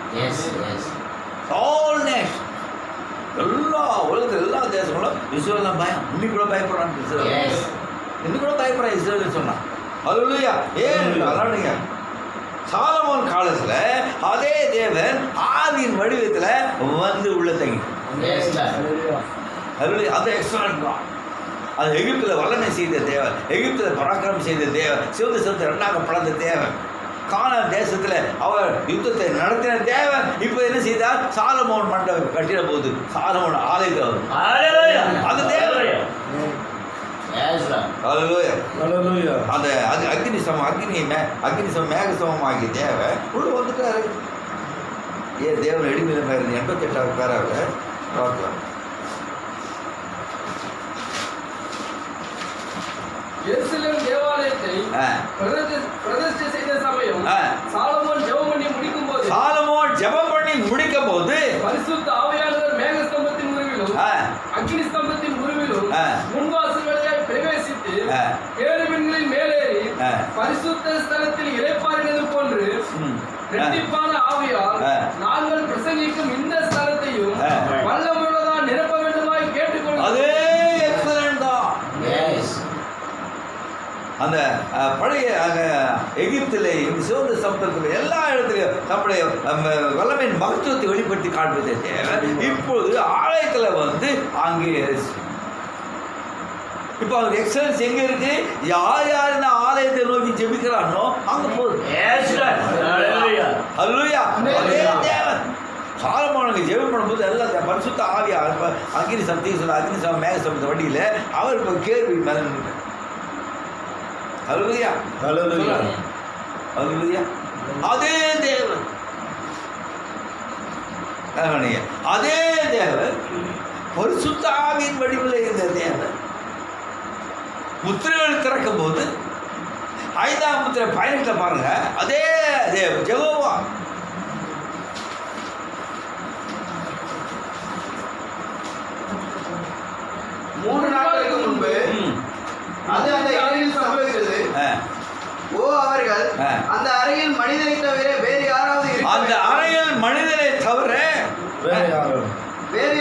ஆல் நேஷன், எல்லா உலகத்தில் எல்லா தேசங்களும் இஸ்ரேல் பயம். இன்னைக்கு கூட பயப்படுறான்னு இஸ்ரேல், இன்னும் கூட பயப்படுறான் இஸ்ரேல் சொன்னான். அல்லேலூயா. ஏன் அதானுங்க சாலமோன் காலத்தில் அதே தேவன் ஆதியின் வடிவத்தில் வந்து உள்ள தங்கி. அது எக்ஸலண்ட் தான். அது எகிப்தில் வல்லமை செய்த தேவன், எகிப்தில் பராக்கிரமம் செய்த தேவன், சிவந்த ரெண்டாக பிளந்த தேவன், கானான் தேசத்தில் அவர் யுத்தத்தை நடத்தின தேவன். இப்போ என்ன செய்தார்? சாலமோன் மண்டபம் கட்டின போது சாலமோன் ஆலயத்தை அது தேவன். அந்த அக்னி சமம் மேக சமம் ஆகிய தேவன் உள்ள வந்துட்டாரு. ஏன் தேவன் எடிமையில பேர் 88வது பேராக பார்க்கலாம். எருசலேம் தேவாலயத்தை பிரதிஷ்டை செய்த சமயம் சாலமோன் ஜெபம் பண்ணி முடிக்கும் போது பரிசுத்த ஆவியானவர் மேக ஸ்தம்பத்தின் உருவிலும் அக்னி ஸ்தம்பத்தின் உருவிலும் முன்வாசல் வழியாய் பிரவேசித்து கேருபீன்களின் மேலேறி பரிசுத்த ஸ்தலத்தில் இளைப்பாறினது போன்று இரட்டிப்பான ஆவியால் நாங்கள் பிரசங்கிக்கும் இந்த ஸ்தலத்தையும் வல்லமையுள்ளதால் நிரப்ப வேண்டுமாய் கேட்டுக்கொள்கிறோம். அந்த பழைய எகிப்தில் சிவந்த சமுத்திரத்தில் எல்லா இடத்துலையும் நம்முடைய வல்லமையின் மகத்துவத்தை வெளிப்படுத்தி காண்பதே தேவை. இப்போது ஆலயத்தில் வந்து அங்கே இப்போ அவர் எக்ஸலன்ஸ் எங்கே இருக்கு? யார் யார் இந்த ஆலயத்தை நோக்கி ஜெபிக்கிறானோ அங்கே போகுது. அல்லேலூயா. அதே தேவன் சாலமோனுக்கு ஜெபம் பண்ணும்போது எல்லாம் பரிசுத்த ஆவியா அக்னி சமத்தையும் சொல்ல அக்னி சமம் மேக சமத்த வண்டியில் அவர் இப்போ கேள்வி மேலே. அல்லேலூயா. அல்லேலூயா. அதே தேவன், அதே தேவன் பரிசுத்த ஆவியின் வடிவில் இருந்த தேவன் முத்திரைகள் திறக்கும் போது 5ஆம் முத்திரை பயணத்தை பாருங்க. அதே தேவன் யெகோவா. மூன்று நாட்களுக்கு முன்பு அது அந்த அறையில் சம்பவித்தது. அவர்கள் அந்த அறையில் மனிதனை தவிர வேறு யாராவது அந்த அறையில் மனிதனை தவிர வேறு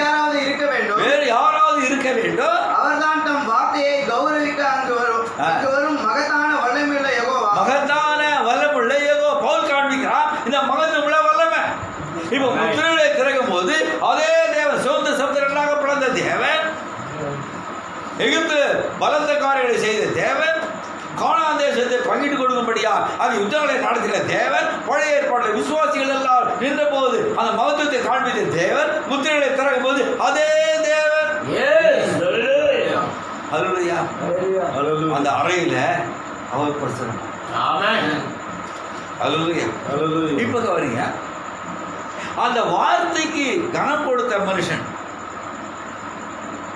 யாராவது இருக்க வேண்டும். அவர்தான் தம் வார்த்தையை கௌரவிக்க அங்கு வரும் மகத்தான வல்லமையுள்ள யெகோவா. பவுல் காண்பிக்கிறான் இந்த மகத்துவமுள்ள வல்லமை. இப்போ முத்திரைகளை திறக்கும் போது அதே தேவன் சிவந்த சமுத்திரங்களாக பிறந்த தேவன், எகிப்து பலத்த காரியங்களை செய்த தேவன், கானான் தேசத்தை பங்கிட்டு கொடுக்கும்படியா அது யுத்தங்களை நடத்தின தேவன், பழைய ஏற்பாட்டில் விசுவாசிகள் எல்லாம் நின்ற போது அந்த மகத்துவத்தை காண்பித்த தேவன், முத்திரைகளை திறக்கும் போது அதே தேவன். அந்த அறையில அவர் பிரசனம். இப்ப கவனிங்க, அந்த வார்த்தைக்கு கனம் கொடுத்த மனுஷன்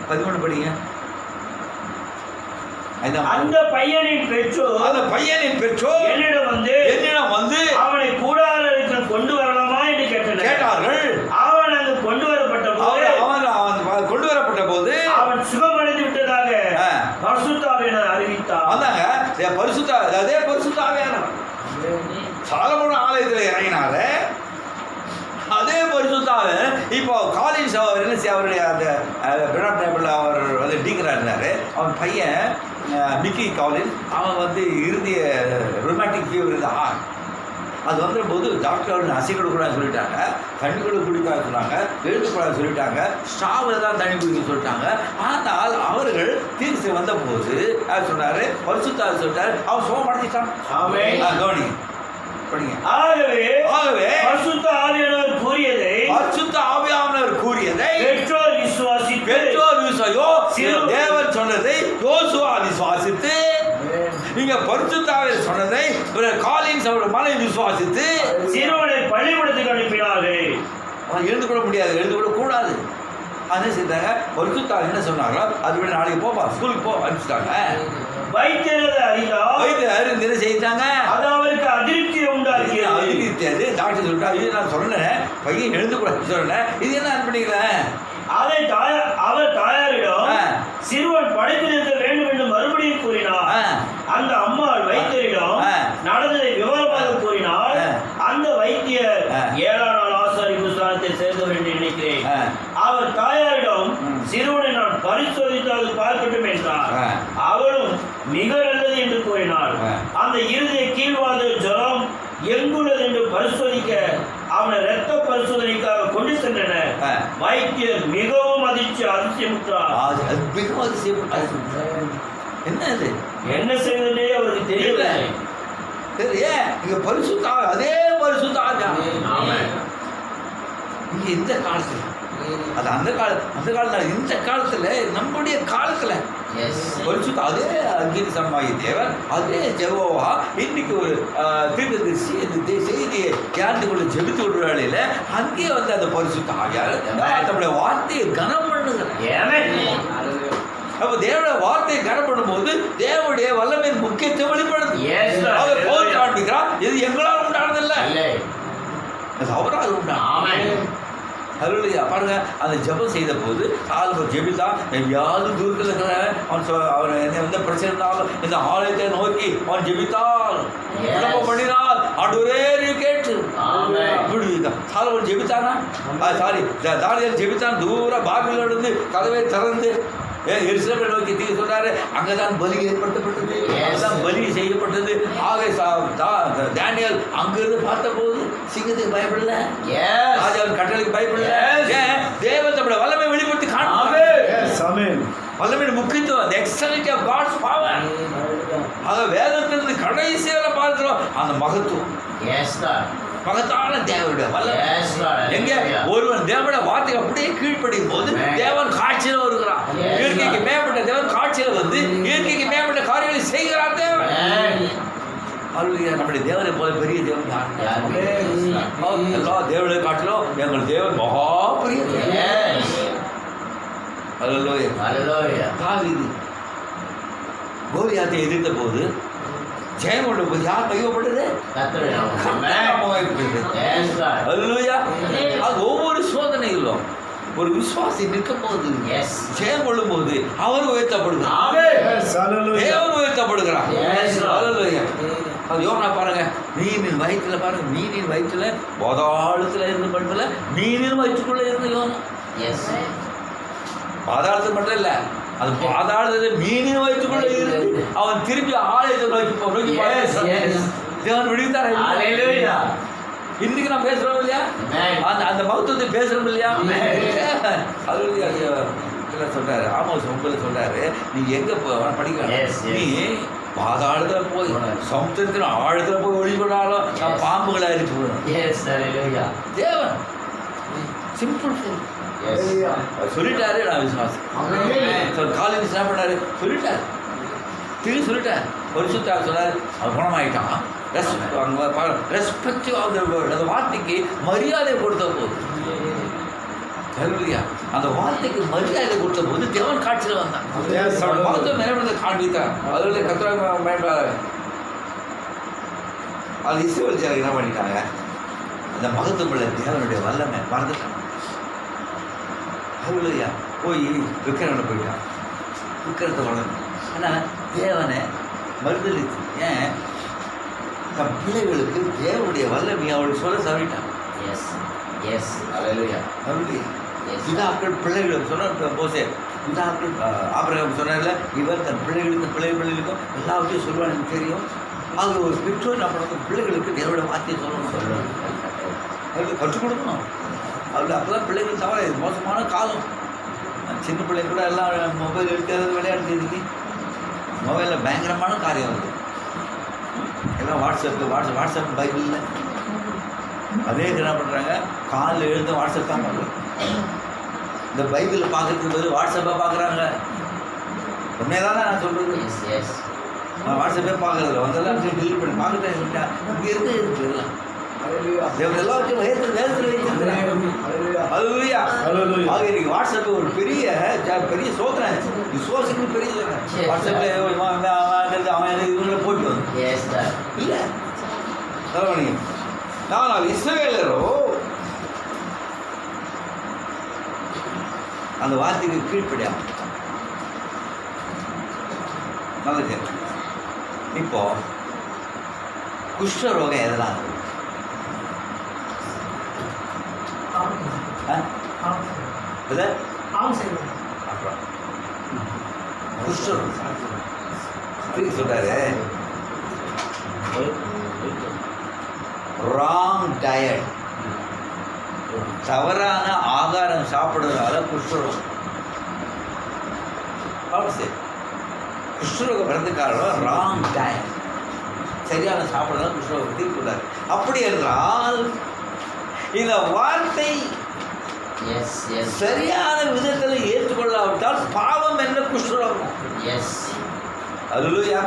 11 படிங்க. அந்த பையனின் பெற்றோர் என்னிடம் வந்து அவனை கூடாரத்தில் கொண்டு வரலாமா என்று கேட்டார்கள். அவன் அங்கு கொண்டு வரப்பட்ட போது அவன் சுகமடைந்து விட்டதாக பரிசுத்த ஆவியானவர் அறிவித்தார். அதாங்க பரிசுத்த ஆவியானவர் சாலமோன் ஆலயத்தில் இறங்கினாரு. அதே பரிசுத்தாவே இப்போ காலின்ஸ் அவர் என்ன செய்ய, அவருடைய அந்த பிராட் டேபிள் அவர் வந்து டீக்கராக இருந்தார். அவன் பையன் மிக்கி காலின்ஸ், அவன் வந்து இறுதிய ரொமாட்டிக் ஃபீவர் இருந்தான். அது வந்துடும்போது டாக்டர் அசை கொடுக்கூடாதுன்னு சொல்லிட்டாங்க, தண்ணி கூட குடிக்கூடாது சொன்னாங்க, எழுத்துக்கூடாது சொல்லிட்டாங்க, ஸ்டாவில் தான் தண்ணி குடிக்க சொல்லிட்டாங்க. ஆனால் அவர்கள் தீர்த்து வந்த போது யார் சொன்னார்? பரிசுத்தார் சொல்லிட்டார். அவன் சுகமடைஞ்சிட்டான். கவனி ஆகவே பரிசுத்த ஆவியானவர் கூறியதை பெற்றோர் தேவன் சொன்னதை யோசுவா விசுவாசித்து, நீங்க பரிசுத்த ஆவியானவர் சொன்னதை காலின்ஸ் அவருடைய மனைவி விசுவாசித்து சிறுவனை பள்ளிக்கூடத்துக்கு அனுப்பினார்கள். எழுந்து கூட முடியாது, எழுந்து கூட கூடாது. என்ன செய்தாங்க? பரிசுத்த ஆவியானவர் என்ன சொன்னாங்களோ அதுபடி நாளைக்கு போப்பா ஸ்கூலுக்கு போ அனுப்பிச்சிட்டாங்க. வைத்தியர் செய்தாங்க. அது அவருக்கு அதிருப்தியை உண்டாக்கியது. டாக்டர் சொல்லிட்டா, இது நான் சொன்னேன் பையன் எழுந்து கூட சொன்னேன், இது என்ன பண்ணிக்கல. அவர் தாயாரிடம் சிறுவன் படைத்திருக்க வேண்டும் என்று மறுபடியும் கூறினார். அந்த அம்மாள் வைத்தியரிடம் நடந்ததை விவரமாக கூறினார். அந்த வைத்தியர் 7ஆம் நாள் ஆசாரிப்பு ஸ்தானத்தை சேர்ந்தவர் என்று நினைக்கிறேன். அவர் தாயாரிடம் சிறுவனை நான் பரிசோதித்து அது பார்க்கட்டும் என்றார். அவளும் மிக நல்லது என்று கூறினார். அந்த இருதய கீழ்வாத ஜுரம் எங்குள்ளது என்று பரிசோதிக்க அவனை இரத்த பரிசோதனைக்காக கொண்டு சென்றனர். வைத்தியர் மிகவும் அதிசயமுற்றார். என்ன செய்வதே அவருக்கு தெரியல. அதே பரிசுத்த இங்க இந்த காலத்துல அது அந்த காலத்துல இந்த காலத்துல நம்முடைய காலத்துல பரிசுத்த அதே அங்கீசமாகி தேவன் அதே ஜெகோவா இன்னைக்கு ஒரு தீர்க்கதரிசி இந்த செய்தியை யாருக்கு கொண்டு ஜெபித்து விடுற வேளையில அங்கேயே வந்து அந்த பரிசுத்த ஆகியார் நம்முடைய வார்த்தையை கனம் பண்ணுகிறேன். அப்ப தேவனுடைய வார்த்தையை கனம் பண்ணும்போது தேவனுடைய வல்லமையின் முக்கியத்துவம் வெளிப்படுது. அவர் போர் காண்பிக்கிறார். இது எங்களால் உண்டானதில்லை, அது அவரால் உண்டான. அருளையா பாருங்க, அந்த ஜெபம் செய்த போது ஆளுநர் ஜெபித்தான். எங்கேயாவது தூரத்தில் இருக்கிற அவன் என்ன எந்த பிரச்சனை இருந்தாலும் இந்த ஆலயத்தை நோக்கி அவன் ஜெபித்தான், விண்ணப்பம் பண்ணினார். ஆண்டவரே கேட்டு சாலமோன் ஜெபித்தானா? சாரி, தானியேல் ஜெபித்தான். தூரம் பாபிலோனில் இருந்து கதவை திறந்து எருசலேமை நோக்கி தீ சொன்னாரு. அங்கதான் பலி ஏற்படுத்தப்பட்டது, அங்கதான் பலி செய்யப்பட்டது. ஆக தானியேல் அங்கிருந்து பார்த்த போது சிங்கத்துக்கு பயப்படல, ராஜாவின் கட்டளைக்கு பயப்படல. தேவன் நம்முடைய வல்லமை வெளிப்படுத்தி காணும். வல்லமையின் முக்கியத்துவம், the excellency of God's power. ஆக வேதத்திலிருந்து கடைசியில பார்க்கிறோம் அந்த மகத்துவம். மகத்தான தேவனுடைய வல்லமை. எங்க ஒருவன் தேவனுடைய வார்த்தைக்கு அப்படியே கீழ்ப்படியும் போது தேவன் காட்சியில வருகிறான். இயற்கைக்கு மேம்பட்ட தேவன் காட்சியில வந்து இயற்கைக்கு மேம்பட்ட காரியங்களை செய்கிறார் தேவன். நம்முடைய தேவனை போல பெரிய தேவன் எல்லா தேவனை காட்டிலும் எங்கள் தேவன் மகா பெரிய கோலியாத்தை எதிர்த்த போது ஜெயம் கொண்டு போது யார் கைவப்படுது? அது ஒவ்வொரு சோதனையிலும் ஒரு விசுவாசி நிற்கும் போது ஜெயம் கொள்ளும் போது அவர் உயர்த்தப்படுகிறார், தேவன் உயர்த்தப்படுகிறார். அது யோகா பாருங்க, மீனின் வயிற்றுல பாருங்க, மீனின் வயிற்றுல பாதாளத்துல இருந்து மட்டும் இல்ல, மீனின் வயிற்றுக்குள்ள இருந்து யோகம். பாதாளத்துக்கு மட்டும் இல்ல, அது பாதாளத்துல மீனின் வயிற்றுக்குள்ள இருந்து அவன் திருப்பி ஆலயத்தை நோக்கி தேவன் விடுவித்தார். இன்னைக்கு நான் பேசுறோம் இல்லையா, அந்த மகத்துவத்தை பேசுறோம் இல்லையா. அது சொல்றாரு, ஆமோஸ் 9 சொல்றாரு, நீ எங்க படிக்க, நீ பாதாளத்துல போய் சமுத்திரத்துல ஆழத்துல போய் ஒளிபடாலும் நான் பாம்புகளா இருக்கு. தேவன் சிம்பிள் சொல்லிட்டாரு. நான் விசுவாசம் காலேஜ் என்ன பண்ணாரு சொல்லிட்டாரு, திரும்பி சொல்லிட்டார். பரிசுத்தார் சொன்னார், அவன் குணமாயிட்டான். ரெஸ்பெக்டிவ் ஆஃப் தி வேர்ட், அந்த வார்த்தைக்கு மரியாதை கொடுத்த போது, அந்த வார்த்தைக்கு மரியாதை கொடுத்த போது தேவன் காட்சியில் வந்தான். மகத்துவம் மேம்படுத்த காண்பித்தார். அதுல கத்திர மேம்பாரு அது இஸ்ரவேல் ஜனங்க என்ன பண்ணிட்டாங்க, அந்த மகத்துவமுள்ள தேவனுடைய வல்லமை மறந்துட்டாங்க. அதுலையா போய் விக்கிரனை போயிட்டான், விக்கிரத்தை வளரணும். ஆனால் தேவனை மறுதளித்து ஏன் தன் பிள்ளைகளுக்கு தேவனுடைய வல்லமை அவளுக்கு சொல்ல தவிட்டான். பிதாக்கள் பிள்ளைகளுக்கு சொன்ன போசே, பிதாக்கள் ஆபிரகாம் சொன்னார்ல, இவர் தன் பிள்ளைகளுக்கும் எல்லாவற்றையும் சொல்லுவான், எனக்கு தெரியும். அது ஒரு பெற்றோர் என்ன பண்ணணும், பிள்ளைகளுக்கு தேவனுடைய வார்த்தையை சொல்லணும், அதுக்கு கற்றுக் கொடுக்கணும். அதில் அப்போ தான் பிள்ளைகள் தவிர இது மோசமான காலம். சின்ன பிள்ளைங்க கூட எல்லாம் மொபைல் எடுக்கிறது, விளையாடுறதுக்கு மொபைலில் பயங்கரமான காரியம் வருது. எல்லாம் வாட்ஸ்அப் பைபிள் இல்லை. அதே என்ன பண்ணுறாங்க, காலில் எழுந்து வாட்ஸ்அப் தான் பண்ணுறாங்க. இந்த பைபிளை பார்க்கறதுக்கு பதில் வாட்ஸ்அப்பாக பார்க்குறாங்க. உண்மையதானே நான் சொல்கிறது. நான் வாட்ஸ்அப்பே பார்க்குறது வந்தெல்லாம் டெலிட் பண்ணி பார்க்குறேன். இங்கே இருக்கு எல்லாம் எல்லாத்தையும் வேதத்தில் வைத்திருக்கிறாங்க. வாட்ஸ்அப் ஒரு பெரிய சோதனை, விசுவாசிக்கு பெரிய சோதனை. வாட்ஸ்அப்ல அவன் இவங்களை போட்டு வந்து இல்லை தலைவணி. ஆனால் இஸ்ரவேலரோ அந்த வார்த்தைக்கு கீழ்ப்படியாம நல்ல கேள்வி. இப்போ குஷ்டரோகம் எதனால் வருது? இது அப்புறம் குஷ்டரோகம் சொல்றாரு, ராங் டயட், தவறான ஆகாரம் சாப்பிடுறதுனால குஷ்டரோகம். குஷ்டரோகம் வரது காரணம் ராங் டயட், சரியான சாப்பிடுறதா குஷ்டரோகத்தை கூடாது. அப்படி என்றால் இந்த வார்த்தை சரியான விதத்தில் ஏற்றுக்கொள்ளாவிட்டால் பாவம் என்ற குஷ்டரோகம். அல்லேலூயா.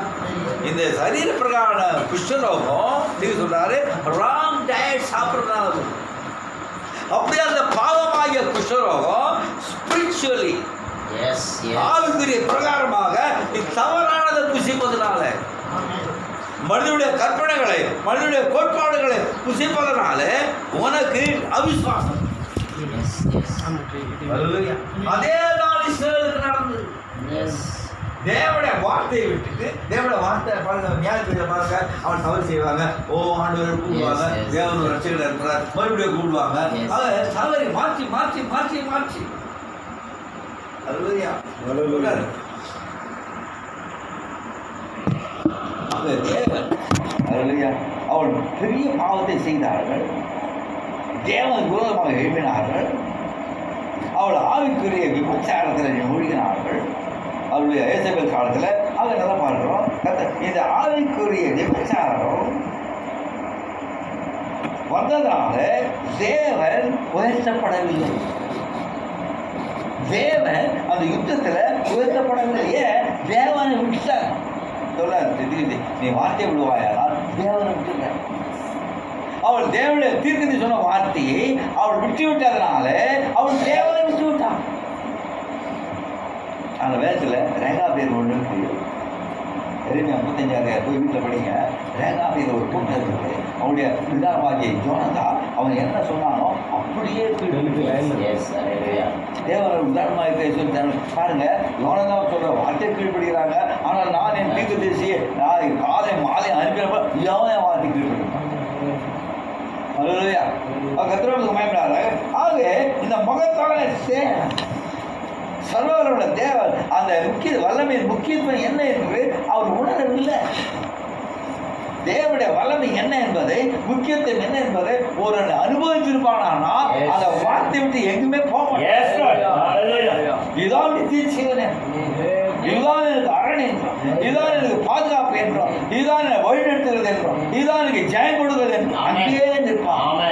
இந்த சரீர பிரகார குஷ்டரோகம் நீங்க சொல்றாரு ராங் டயட் சாப்பிடுறதுனால. அப்படியே அந்த பாவமாகிய குஷ்டரோகம் ஸ்பிரிச்சுவலி ஆவிக்குரிய பிரகாரமாக தவறானதை புசிப்பதனால, மனிதனுடைய கற்பனைகளை மனிதனுடைய கோட்பாடுகளை புசிப்பதனால உனக்கு அவிசுவாசம். அதேதான் இஸ்ரவேலுக்கு நடந்தது. தேவனுடைய வார்த்தையை விட்டுட்டு, தேவனுடைய வார்த்தை பாருங்க, ஞாயிற்றுக்கிழமை பாருங்க, அவன் தவறு செய்வாங்க, ஓ ஆண்டவர் கூப்பிடுவாங்க, தேவன் ஒரு ரட்சகர் இருக்கிறார், மறுபடியும் கூப்பிடுவாங்க. அதை தவறி மாற்றி மாற்றி மாற்றி மாற்றி தேவன் அவள் பெரிய பாவத்தை செய்தார்கள், தேவன் விரோதமாக எழுப்பினார்கள், அவள் ஆவிக்குரிய விபச்சாரத்தில் மூழ்கினார்கள். அவளுடைய ஏசபேல் காலத்தில் அதை நல்லா பார்க்கிறோம். இந்த ஆவிக்குரிய விபச்சாரம் வந்ததால தேவன் உயர்த்தப்படவில்லை. தேவன் அந்த யுத்தத்தில் உயர்த்தப்படவில்லையே, தேவனை விட்டுட்டார். நீ வார்த்தை விடுவாயானால் தேவனை விட்டுங்க. அவள் தேவனுடைய தீர்க்கதி சொன்ன வார்த்தையை அவள் விட்டு விட்டதுனால அவள் தேவனை விட்டு விட்டான். அந்த வேதத்தில் ரேகா பேர் ஒன்று இருக்கு. எருமையா 55,000 போய் வீட்டில் படிங்க. ரேகா பேர் ஒரு பொண்ணு இருக்குது. அவனுடைய பிதாவாகிய ஜோனதா அவன் என்ன சொன்னானோ அப்படியே தேவனை உதாரணமாக பேசுவது பாருங்க. யோனதா சொல்ற வார்த்தை கீழ்படுகிறாங்க. ஆனால் நான் என் தீர்க்கதரிசியை நான் காலை மாலை அனுப்பினப்ப எவன் வார்த்தை கீழ்படுகிறான். கத்திரவுக்கு பயப்படாத. ஆக இந்த மகத்தான சர்வரோட தேவன் அந்த முக்கிய வல்லமையின் முக்கியத்துவம் என்ன என்று அவர் உணரவில்லை. தேவனுடைய வல்லமை என்ன என்பதை, முக்கியத்துவம் என்ன என்பதை ஒரு அனுபவிச்சிருப்பானா அந்த வார்த்தை விட்டு எங்குமே போக இதுதான் தீர்ச்சிகள், இதுதான் எனக்கு அரண் என்றோம், இதுதான் எனக்கு பாதுகாப்பு என்றோம், இதுதான் எனக்கு வழிநடத்துகிறது என்றோம், இதுதான் எனக்கு ஜெயம் கொடுக்கிறது என்றும் அங்கேயே நிற்பான்.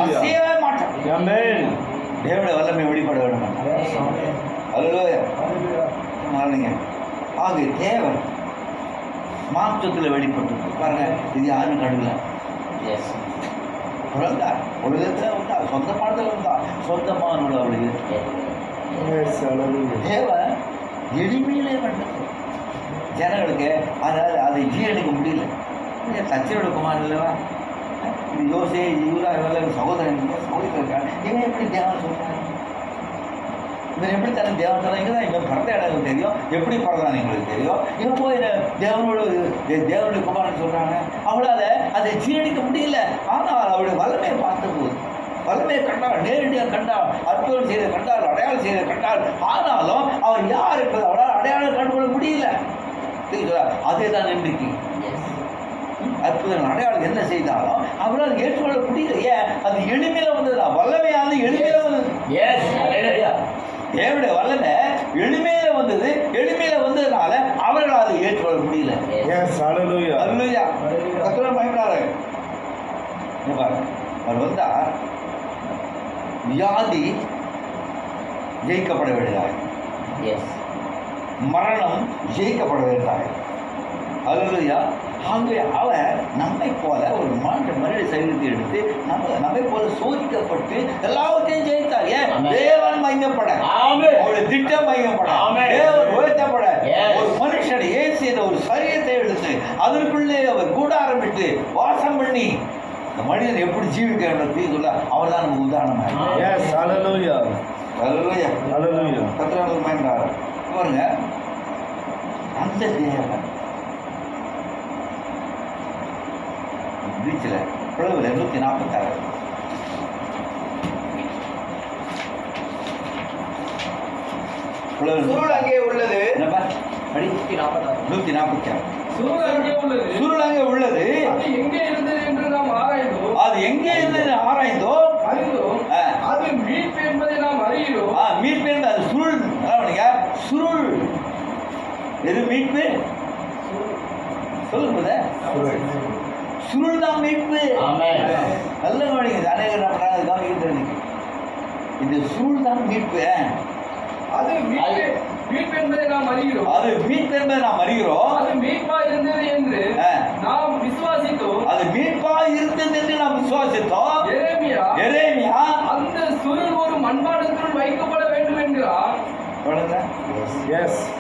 அசையவே மாட்டான். தேவனுடைய வல்லமை வெளிப்பட வேண்டும். ஆக தேவன் மாற்றத்தில் வெளிப்பட்டு பாருங்க. இது யாரும் கண்டுல பிறந்தா உலகத்தில் வந்தா, சொந்தமானதில் வந்தா, சொந்தமான அவளுக்கு தேவன் எளிமையிலே வந்தது ஜனங்களுக்கு. அதாவது அதை ஜீரணிக்க முடியல. தச்சரோட குமார் இல்லவா யோசே யூதா இவெல்லாம் சகோதரன் சகோதரன் இவன் எப்படி தேவன் சொல்றாங்க? இவன் எப்படி தனி தேவன் சொல்றாங்க? இங்கே தான் இவன் பிறந்த இடம் தெரியும், எப்படி பிறந்தான்னு எங்களுக்கு தெரியும். இவன் போய் தேவனோட தேவனுடைய குமாரன் சொல்றாங்க. அவளால் அதை ஜீரணிக்க முடியல. ஆனால் அவளுடைய வல்லமையை பார்த்த போது, வல்லமையை கண்டாள், நேரடியாக கண்டாள், அற்புதம் செய்த கண்டாள், அடையாளம் செய்த கண்டாள். ஆனாலும் அவன் யார் என்பது அவளால் அடையாளம் கண்டுகொள்ள முடியல. அதே தான் இன்றைக்கு அற்புதம் அடையாளம் என்ன செய்தாலும் அவரால் ஏற்றுக்கொள்ள முடியல. ஏன்? அது எளிமையில வந்ததுதா. வல்லமையானது எளிமையில வந்தது. தேவனுடைய வல்லமை எளிமையில வந்தது. எளிமையில வந்ததுனால அவர்கள் அதை ஏற்றுக்கொள்ள முடியல. பயப்படாரு. அவர் வந்தா வியாதி ஜெயிக்கப்பட வேண்டியதாக, மரணம் ஜெயிக்கப்பட வேண்டியதாக. அல்லேலூயா. ஆகவே அவன் நம்மை போல ஒரு மனித சரீரத்தை எடுத்து நம்மை போல சோதிக்கப்பட்டு எல்லாவற்றையும் ஜெயித்தார். ஏன்? தேவன் மகிமைப்பட, அவருடைய திட்டம் மகிமைப்பட, தேவன் உயர்த்தப்பட. ஒரு மனுஷன் செய்த ஒரு சரீரத்தை எடுத்து அதற்குள்ளே அவர் கூடாரம் விட்டு வாசம் பண்ணி இந்த மனிதன் எப்படி ஜீவிக்க சொல்ல அவர் தான் நமக்கு உதாரணமாக. கத்திரங்களுக்கு பயன்படாரு பாருங்க. அந்த தேவன் பீச்சில் பிளவுல 146 சுருள் அங்கே உள்ளது. என்னப்பா படி 146 சுருள் அங்கே உள்ளது. சுருள் அங்கே உள்ளது. அது எங்கே இருந்தது என்று நாம் ஆராய்ந்தோம். அது எங்கே இருந்தது ஆராய்ந்தோம். அறிந்தோம். அது மீட்பு என்பதை நாம் அறிகிறோம். மீட்பு என்பது அது சுருள். சுருள் எது மீட்பு சொல்லுங்க. சுருள் தான் மீட்பு. நல்ல கவனிங்க. அநேகர் என்ன பண்ணாங்க கவனிக்கிறது. இந்த சுருள் தான் மீட்பு. அது மீட்பு என்பதை நாம் அறிகிறோம். அது மீட்பு என்பதை நாம் அறிகிறோம். அது மீட்பா இருந்தது என்று நாம் விசுவாசித்தோம். அது மீட்பா இருந்தது என்று நாம் விசுவாசித்தோம். எரேமியா அந்த சுருள் ஒரு மண்பாண்டத்திற்குள் வைக்கப்பட வேண்டும் என்கிறார்.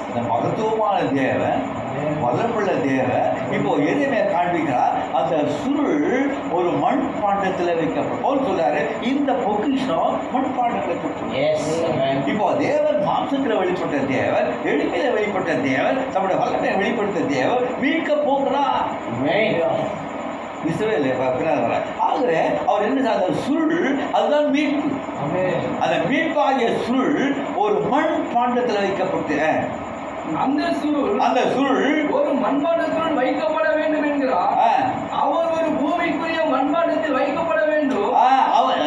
இந்த மகத்துவமான தேவன், வல்லமுள்ள தேவன் இப்போ எரேமியா காண்பிக்கிறார். அந்த சுருள் ஒரு மண் பாண்டத்தில் வைக்கப்படும் போல் சொல்றாரு. இந்த பொக்கிஷம் மண் பாண்டத்தில் இப்போ தேவன் மாம்சத்தில் வெளிப்பட்ட தேவன், எளிமையில வெளிப்பட்ட தேவன், தம்முடைய வல்லமையை வெளிப்படுத்த தேவன் மீட்க போகிறார். இஸ்ரவேல் ஆகவே அவர் என்ன அந்த சுருள் அதுதான் மீட்பு. அந்த மீட்பாகிய சுருள் ஒரு மண் பாண்டத்தில் வைக்கப்பட்டு அந்த சுருள் ஒரு மண்பாண்டத்தில் வைக்கப்பட வேண்டும் என்கிறார். அவர் ஒரு பூமிக்குரிய மண்பாண்டத்தில் வைக்கப்பட வேண்டும். அவர்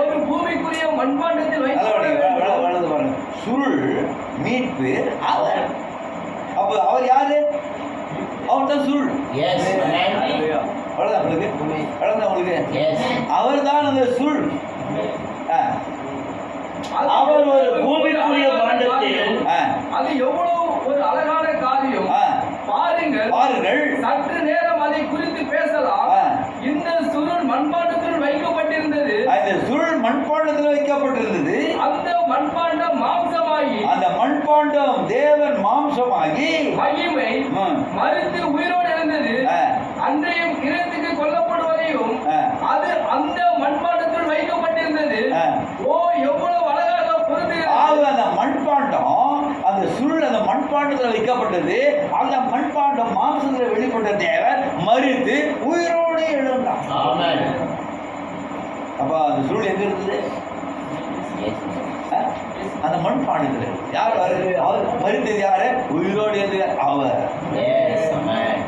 ஒரு பூமிக்குரிய மண்பாண்டத்தில் வைக்கப்பட வேண்டும். சுருள் மீட்பு அவர். அப்ப அவர் யாரு? அவர் தான் சுருள். அவர் தான் அந்த சுருள். அவர் ஒரு பூமிக்குரிய பாண்டத்தில். அது எவ்வளவு ஒரு அழகான காரியம். பாருங்கள் சற்று நேரம் அதை குறித்து பேசலாம். இந்த சுருள் மண்பாண்டத்தில் வைக்கப்பட்டிருந்தது. அந்த சுருள் மண்பாண்டத்தில் வைக்கப்பட்டிருந்தது. அந்த மண்பாண்டம் மாம்சமாகி, அந்த மண்பாண்டம் தேவன் மாம்சமாகி மகிமை மறுத்து உயிரோடு எழுந்தது. அன்றையும் கிரத்துக்கு கொல்லப்படுவதையும் அது அந்த மண்பாண்டத்தில் வைக்கப்பட்டிருந்தது. ஓ எவ்வளவு அழகாக பொருந்துகிறது. அந்த மண்பாண்டம், அந்த சுருள் அந்த மண்பாண்டத்தில் வைக்கப்பட்டது. அந்த மண்பாண்டம் மாம்சத்தில் வெளிப்பட்ட தேவன் மரித்து உயிரோடு எழுந்தார். அப்ப அந்த சுருள் எங்க இருந்தது? அந்த மண்பாண்டத்தில். யார் மரித்தது? யாரு? உயிரோடு எழுது அவர்.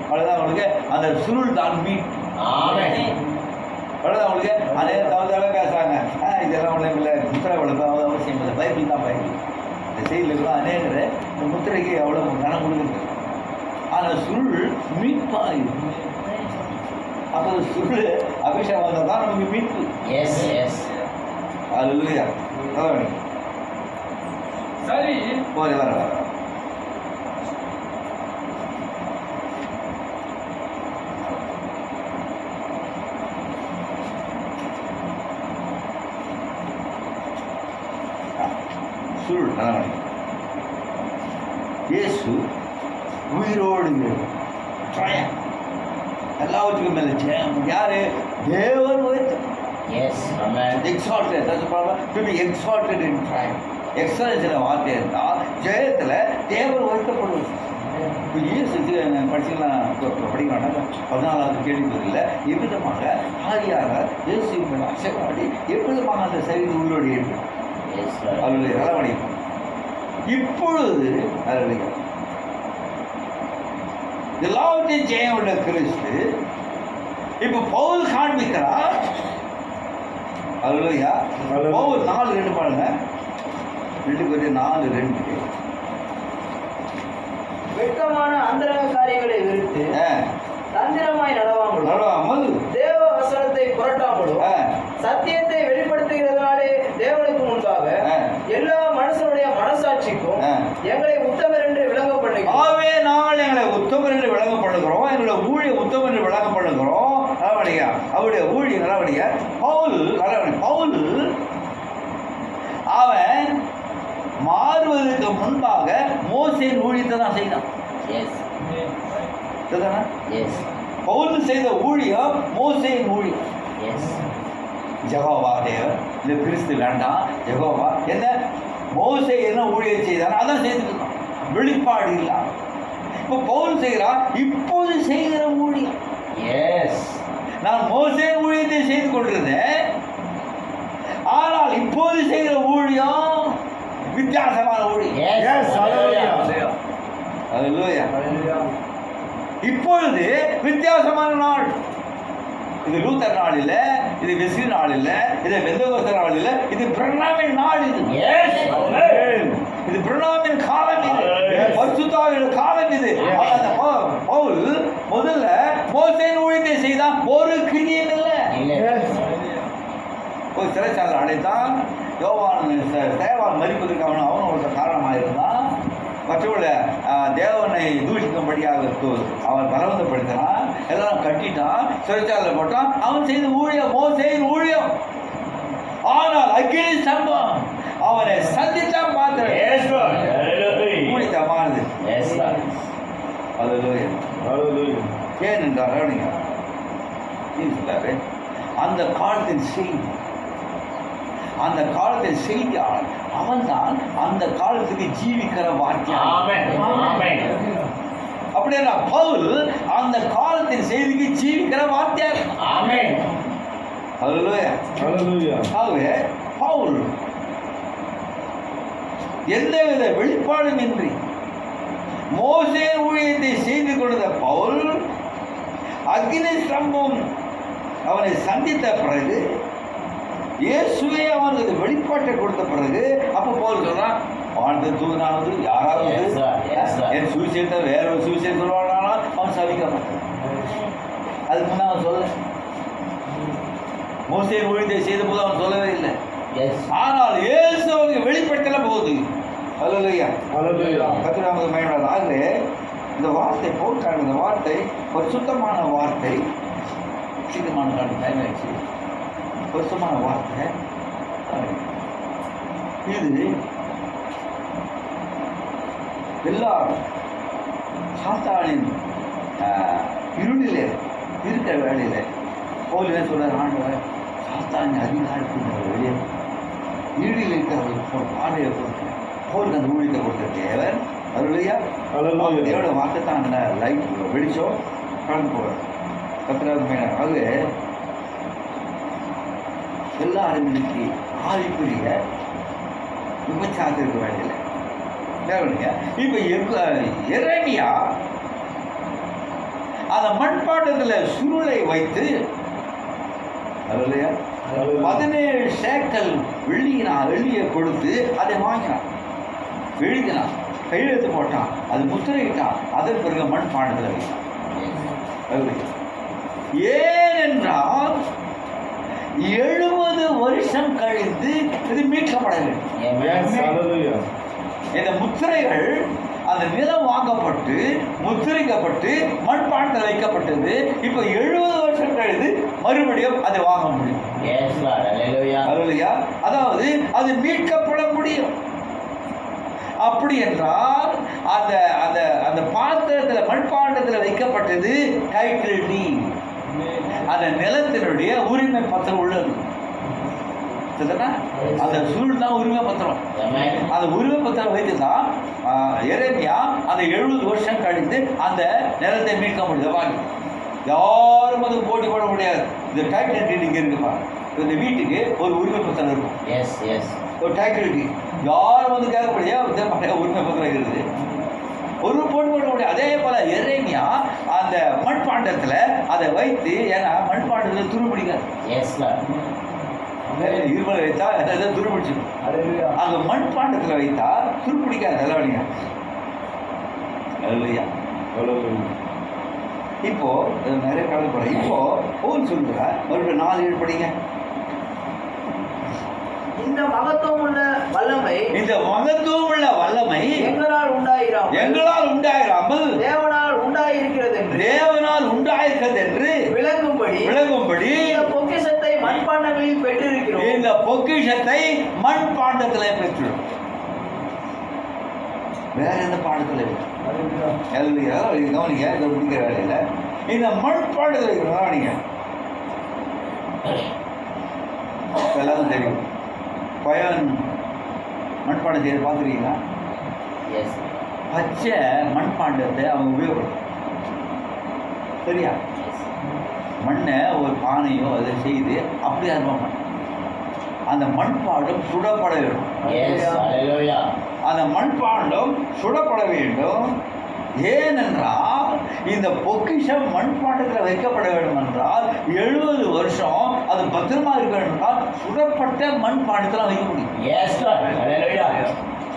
அவ்வளவுதான் உங்களுக்கு அந்த சுருள் தான் மீட்பு. அவ்வளவுதான் உங்களுக்கு. அதே தவிர பேசுறாங்க இதெல்லாம் ஒன்றும் இல்லை, முத்திரை வளர்ப்பு அவசியம் இல்லை, பைபிள் தான் பைபிள். இந்த செய்தியில் கூட அநேகர் இந்த முத்திரைக்கு அவ்வளோ கனம் கொடுக்குறது. ஆனால் சுருள் மீட்பாக இருக்கும். அப்போ சுருள் அபிஷேகம் வந்தால் தான் நமக்கு மீட்பு. அல்லேலூயா. சரி போய் வர சுருள் இயேசு உயிரோடு எல்லாவற்றுக்கும் மேல ஜெயம். யாரு? தேவன் உயர்த்த. exalted. That's the problem. To be exalted in triumph. Excellence வார்த்தை இருந்தால் ஜெயத்துல தேவன் உயர்த்தப்படுவது. இப்போ இயேசு படிச்சுக்கலாம் படிக்க மாட்டாங்க. 14வது கேள்விப்பதில்லை எவ்விதமாக ஆதியாக இயேசு அசைவாடி எவ்விதமாக அந்த சரீர உயிரோடு ஏற்று அவருடைய நலவடை இப்பொழுது எல்லாவற்றையும் ஜெயம் உள்ள கிறிஸ்து இப்ப பவுல் காண்பிக்கிறார். அல்லேலூயா. பவுல் 4:2 பாருங்க. 2:4:2 வெட்கமான அந்தரங்க காரியங்களை வெறுத்து தந்திரமாய் நடவாமலும் தேவ வசனத்தை புரட்டாமலும் சத்தியத்தை வெளிப்படுத்துகிறதுனாலே தேவனுக்கு முன்பாக எல்லா மனுஷனுடைய மனசாட்சிக்கும் எங்களை உத்தமர் என்று விளங்க பண்ணுகிறோம். ஆகவே நாங்கள் எங்களை உத்தமர் என்று விளங்க பண்ணுகிறோம். எங்களை ஊழிய உத்தமர் என்று விளங்க பண்ணுகிறோம். நல்லபடியா அவருடைய ஊழிய நல்லபடியா பவுல் அவன் மாறுவதற்கு முன்பாக மோசேயின் ஊழியத்தை தான் செய்தான். பவுல் செய்த ஊழியம் மோசேயின் ஊழியம். யெகோவா தேவன் இந்த கிறிஸ்து வேண்டாம். யெகோவா என்ன மோசே என்ன ஊழியம் செய்தான் அதான் செய்துட்டு இருக்கான். வெளிப்பாடு இல்லாம. இப்போ பவுல் செய்கிறார், இப்போது செய்கிற ஊழியம். நான் மோசே ஊழியத்தை செய்து கொண்டிருந்தேன், ஆனால் இப்போது செய்கிற ஊழியம் வித்தியாசமான ஊழியம். இப்பொழுது வித்தியாசமான நாள். இது லூத்தர் நாள் இல்ல, இது வெஸ்லி நாள் இல்ல, இது பெந்தகோஸ்தே நாள் இல்ல, இது பிரணாமின் நாள். இது பிரணாமின் காலம், இது பரிசுத்தாவின் காலம். இது பவுல் முதல்ல மோசேயின் ஊழியத்தை செய்தான், ஒரு கிரியம் இல்லை. ஒரு சிறைச்சாலை அடைத்தான், தேவான் மறிப்பதற்கு அவன் ஒரு காரணமாக இருந்தான். மற்றவர்கள தேவனை தூஷிக்கும்படியாக அவன் பலவந்தப்படுத்தினான், எல்லாரும் கட்டிட்டான், சிறைச்சாலையில் போட்டான். அவன் செய்த ஊழியம் மோசேயின் ஊழியம். ஆனால் அக்கினி ஸ்தம்பம் அவனை சந்தித்தான் மாத்திரம் ஊழியமானது. ஏனென்றால் அந்த காலத்தின் செய்தி, அந்த காலத்தின் செய்தியாளர் அவன்தான் அந்த காலத்துக்கு ஜீவிக்கிற வாக்கியம். அப்படின்னா பவுல் அந்த காலத்தின் செய்திக்கு ஜீவிக்கிற வார்த்தையார். ஆகவே பவுல் எந்தவித வெளிப்பாடும் இன்றி மோசே ஊழியத்தை செய்து கொடுத்த பவுல் அக்கினி ஸ்தம்பம் அவனை சந்தித்த பிறகு, இயேசுவே அவனுக்கு வெளிப்பாட்டை கொடுத்த பிறகு, அப்போ பவுல் சொல்றான், வாழ்ந்து தூங்கினாவது யாராவது என் சுவிசேஷத்தை வேற ஒரு சுவிசேஷம் சொல்லுவானா அவன் சவிக்க மாட்டான். அதுக்கு முன்னே அவன் சொல்ல, மோசே ஊழியத்தை செய்த போது அவன் சொல்லவே இல்லை. ஆனால் இயேசு அவனுக்கு வெளிப்படுத்தல போகுது. அல்லேலூயா, கர்த்தருக்கு மகிமை. ஆகவே இந்த வார்த்தை போட்டாங்க, இந்த வார்த்தை பரிசுத்தமான வார்த்தை. சீக்கிரமான டைம் ஆயிடுச்சு. பரிசுத்தமான வார்த்தை இது எல்லாரும் சாத்தானின் இருளில் இருக்கிற வேலையில் பவுல் என்ன சொல்றார், ஆண்டவர் சாத்தானின் அதிகாரத்தின் வெளியே இருளில் இருக்கிற பாதையை கொடுத்து பவுலுக்கு அந்த ஊழியத்தை கொடுத்த தேவன். அதுலையா தேவோட வார்த்தை தான் அந்த லைட் வெளிச்சம் கலந்து போகிறார். கர்த்தருக்கு அது எல்லாரும் இன்னைக்கு ஆவிக்குரிய விபச்சாரத்திற்கு வேண்டியில்லை. இப்ப எரேமியா அந்த மண்பாட்டத்தில் சுருளை வைத்து 17 சேக்கல் வெள்ளியை கொடுத்து அதை வாங்கினான், எழுதினான், கையெழுத்து போட்டான், அது முத்திரையிட்டான். அதன் பிறகு மண் பாண்டத்தில் வைத்தான். ஏனென்றால் 70 வருஷம் கழித்து இது மீட்கப்பட வேண்டும். இந்த முத்திரைகள் அந்த நிலம் வாங்கப்பட்டு முத்திரைக்கப்பட்டு மண்பாண்டத்தில் வைக்கப்பட்டது. இப்போ 70 வருஷம் கழித்து மறுபடியும் அதை வாங்க முடியும். அதாவது அது மீட்கப்பட முடியும். அப்படி என்றால் அந்த அந்த அந்த பாத்திரத்தில் மண்பாண்டத்தில் வைக்கப்பட்டது டைட்டில் டீட், அந்த நிலத்தினுடைய உரிமை பத்திரம் உள்ளது. அந்த சுருள் தான் உரிமை பத்திரம். அந்த உரிமை பத்திரம் வைத்துதான் எரேமியா அந்த 70 வருஷம் கழித்து அந்த நிலத்தை மீட்க முடியும். யாரும் அதுக்கு போட்டி போட முடியாது. இந்த டைட்டில் டீட் இங்கே இருக்குப்பா, இந்த வீட்டுக்கு ஒரு உரிமை பத்திரம் இருக்கும், ஒரு டைட்டில் டீட். யாரும் வந்து கேட்கக்கூடிய உரிமை பத்திரம் இருக்குது, ஒரு போட்டு போட முடியாது. அதே போல எரேமியா அந்த மண்பாண்டத்தில் அதை வைத்து, ஏன்னா மண்பாண்டத்தில் துருபிடிக்காது, இருமல் வைத்தா எதாவது துருபிடிச்சிடும். அங்க மண்பாண்டத்தில் வைத்தா துருபிடிக்காது தலைவலிங்க. இப்போ நிறைய காலம் போற. இப்போ போல் சொல்ற மறுபடியும் 4 படிங்க. இந்த மகத்துவம் உள்ள வல்லமை எங்களால் உண்டாயிராமல் தேவனால் உண்டாயிருக்கிறது என்று விளங்கும்படி இந்த பொக்கிஷத்தை மண்பாண்டங்களில் பெற்றிருக்கிறோம். இந்த பொக்கிஷத்தை மண்பாண்டத்திலே பெற்றோம், வேற எந்த பாண்டத்தில் கவனிங்க. இதை முடிக்கிற வேலையில இந்த மண்பாண்டத்தில் கவனிங்க. எல்லாரும் தெரியும், பயன் மண்பாடம் செய்ய பார்த்துருக்கீங்களா? பச்சை மண்பாண்டத்தை அவங்க உபயோகப்படுத்தும். சரியா? மண்ணை ஒரு பானையோ அதை செய்து அப்படி அனுப்ப அந்த மண்பாண்டம் சுடப்பட வேண்டும். அந்த மண்பாண்டம் சுடப்பட வேண்டும். ஏனென்றால் இந்த பொக்கிஷம் மண்பாண்டத்தில் வைக்கப்பட வேண்டும் என்றால் 70 வருஷம் அது பத்திரமா இருக்க வேண்டும் என்றால் சுடப்பட்ட மண்பாண்டத்தில் வைக்க முடியும்.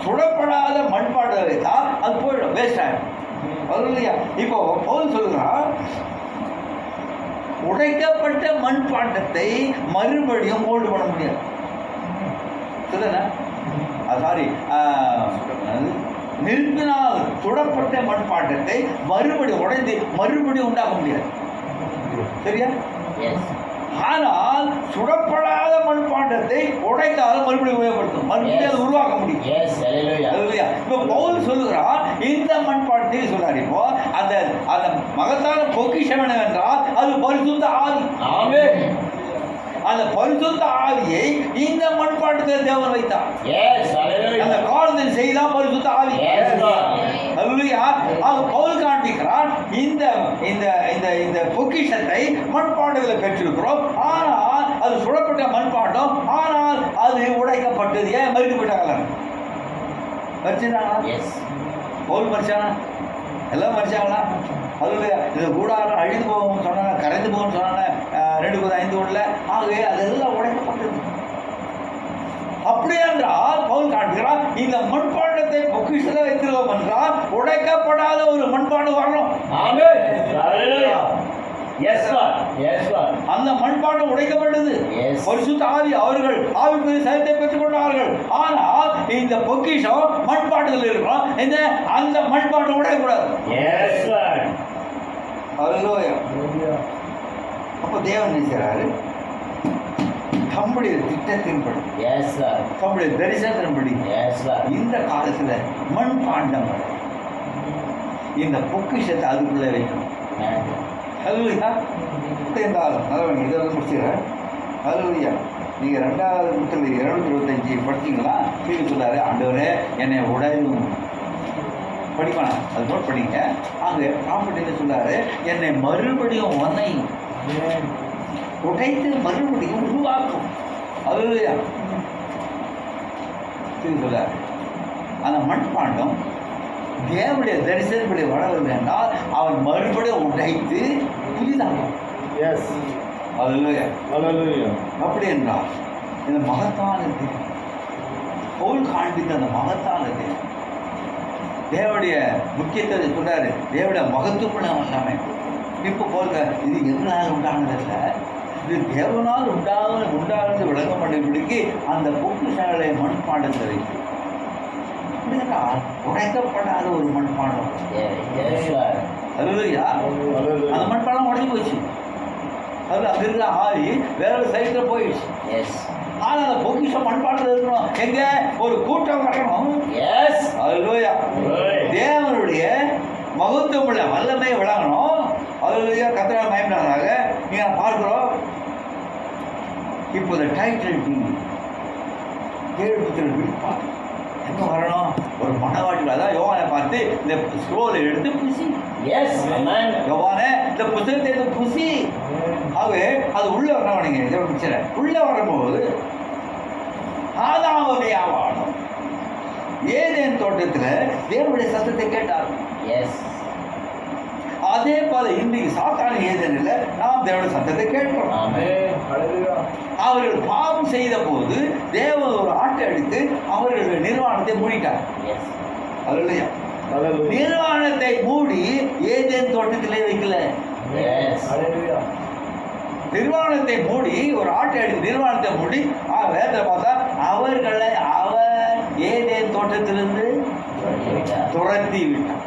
சுடப்படாத மண்பாண்டத்தை வைத்தால் அது போயிடும், வேஸ்ட் ஆகிடும். அது இல்லையா? இப்போ பவுல் சொல்லுகிறான், உடைக்கப்பட்ட மண்பாண்டத்தை மறுபடியும் மோல்டு பண்ண முடியாது. சாரி, நெருப்பினால் சுடப்பட்ட மண்பாண்டத்தை மறுபடியும் உடைந்து மறுபடியும் உண்டாக்க முடியாது. சரியா? ஆனால் சுடப்படாத மண்பாண்டத்தை உடைத்தாலும் மறுபடியும் உபயோகப்படுத்தும், மறுபடியும் அதை உருவாக்க முடியும். இப்போ பவுல் சொல்லுகிறார், இந்த மண்பாண்டத்தை சொல்றாரு. இப்போ அந்த அந்த மகத்தான பொக்கிஷம் என்னவென்றால் அது பரிசுத்த ஆவி. அந்த பரிசுத்த ஆவியை இந்த மண்பாண்டத்தில் தேவன் வைத்தார். அந்த காலத்தில் செய்தால் பரிசுத்த ஆவி. பவுல் காண்பிக்கிறார், இந்த இந்த இந்த இந்த பொக்கிஷத்தை மண்பாண்டத்தில் பெற்றிருக்கிறோம். ஆனால் அது சுடப்பட்ட மண்பாண்டம், ஆனால் அது உடைக்கப்பட்டது. ஏன் மறுத்து போயிட்டாங்களா? மறிச்சுட்டாங்களா? பவுல் மறிச்சானா? எல்லாம் மறிச்சாங்களா? அது இது கூடாரம் அழிந்து போகும் சொன்னாங்க, கரைந்து போகும் சொன்னாங்க 2:5 ஆகவே அதெல்லாம் உடைக்கப்பட்டது. அப்படி என்றால் பவுல் காண்கிறார், இந்த மண்பாண்டத்தை பொக்கிஷத்தில் வைத்திருக்கோம் என்றால் உடைக்கப்படாத ஒரு மண்பாண்டம் வரணும். அந்த மண்பாண்டம் உடைக்கப்பட்டது. பரிசுத்த ஆவி அவர்கள் ஆவிக்குரிய சரீரத்தை பெற்றுக் கொண்டார்கள். ஆனால் இந்த பொக்கிஷம் மண்பாண்டத்தில் இருக்கிறோம். இந்த அந்த மண்பாண்டம் உடையக்கூடாது. அப்போ தேவன் நினைக்கிறாரு, தம்முடைய திட்டத்தின்படி, தம்முடைய தரிசனத்தின்படி இந்த காலத்துல மண்பாண்டம் இந்த பொக்கிஷத்தை அதுக்குள்ள வைக்கணும். இதை முடிச்சுக்கிறேன். அதுலையா நீங்கள் 2வது புத்தகம் 225 படிச்சிங்களா? கீழே சொல்லாரு, ஆண்டவரே என்னை உடையும் படிப்பானா, அது நோட் பண்ணிங்க. அங்கே ப்ராஃபிட் என்ன சொல்லாரு, என்னை மறுபடியும் உடைத்து மறுபடியும் உருவாக்கும். அதுலையா சொல்றாரு, அந்த மண்பாண்டம் தேவனுடைய தரிசனப்படி வளரவில்லை என்றால் அவன் மறுபடியும் உடைத்து புதிதாகும். அப்படி என்றால் இந்த மகத்தானது பவுல் காண்பித்த அந்த மகத்தானது தேவனுடைய முக்கியத்துவத்தை சொல்றாரு. தேவனுடைய மகத்துவம் எல்லாமே இப்போ போல்க இது எதனால் உண்டானதில்ல, இது தேவனால் உண்டானது விளங்க பண்ணிபிடிக்கு அந்த பொக்கிஷங்களை மண்பாண்டத்தில் வைத்து உடைக்கப்படாத ஒரு மண்பாண்டம். அந்த மண்பாண்டம் உடைஞ்சு போச்சு. அது அங்க இருக்கிற ஆவி வேற ஒரு சைட்ல போயிடுச்சு. ஆனால் அந்த பொக்கிஷம் மண்பாண்டத்தில் இருக்கணும். எங்க ஒரு கூட்டம் வரணும். தேவனுடைய மகத்துவமுள்ள வல்லமை விளங்கணும். அதுலயா கத்திரா மயம்னாக நீங்க பார்க்கிறோம். இப்போ இந்த டைட்டில் டிவி 7 விழிப்பார் எங்க வரணும்? ஒரு மனவாட்டில் அதான் யோவானை பார்த்து இந்த ஸ்க்ரோலை எடுத்து புசி. யோவானே இந்த புத்தகத்தை எடுத்து புசி. ஆகவே அது உள்ள வரணும். நீங்க இதை பிடிச்சல உள்ள வரும்போது ஆதாமுடைய ஆவானம் ஏதேன் தோட்டத்தில் தேவனுடைய சத்தத்தை கேட்டார். அதே போல இன்றைக்கு சாத்தான ஏதேனில் நாம் தேவனுடைய சத்தத்தை கேட்கிறோம். அவர்கள் பாவம் செய்த போது தேவன் ஒரு ஆட்டை அடித்து அவர்களுடைய நிர்வாணத்தை மூடிட்டார். நிர்வாணத்தை மூடி ஏதேன் தோட்டத்திலே வைக்கல. நிர்வாணத்தை மூடி ஒரு ஆட்டை அடித்து நிர்வாணத்தை மூடி வேதத்தை பார்த்தா அவர்களை அவர் ஏதேன் தோட்டத்திலிருந்து துரத்தி விட்டார்.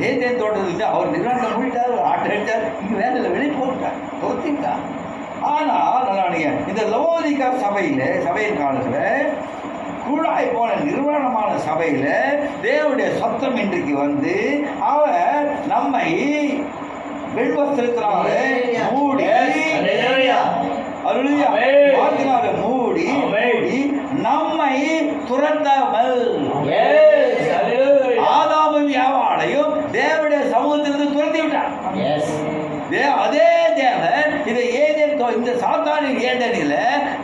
ஏதேன் தோட்டத்திலிருந்து அவர் நிர்வாணத்தை மூடிட்டார், ஒரு ஆட்டை அடித்தார், இங்க வேதத்தில் வெளியே போட்டார், துரத்திட்டார். ஆனால் இந்த லவோதிகா சபையின் காலத்தில் கூடாய் போன நிர்வாணமான சபையில தேவனுடைய சத்தம் இன்றைக்கு வந்து அவர் நம்மை வெண்வஸ்திரத்தினாலே மூடி அல்லேலூயா. ஆமென். வார்த்தையினால மூடி நம்மை துரத்தாமல் Yes. Hallelujah. ஆதாமும் ஏவாளையும் தேவனுடைய சமூகத்திலிருந்து துரத்தி விட்டார். Yes. அதே தேவன் இதை இந்த சாத்தானின் ஏதனில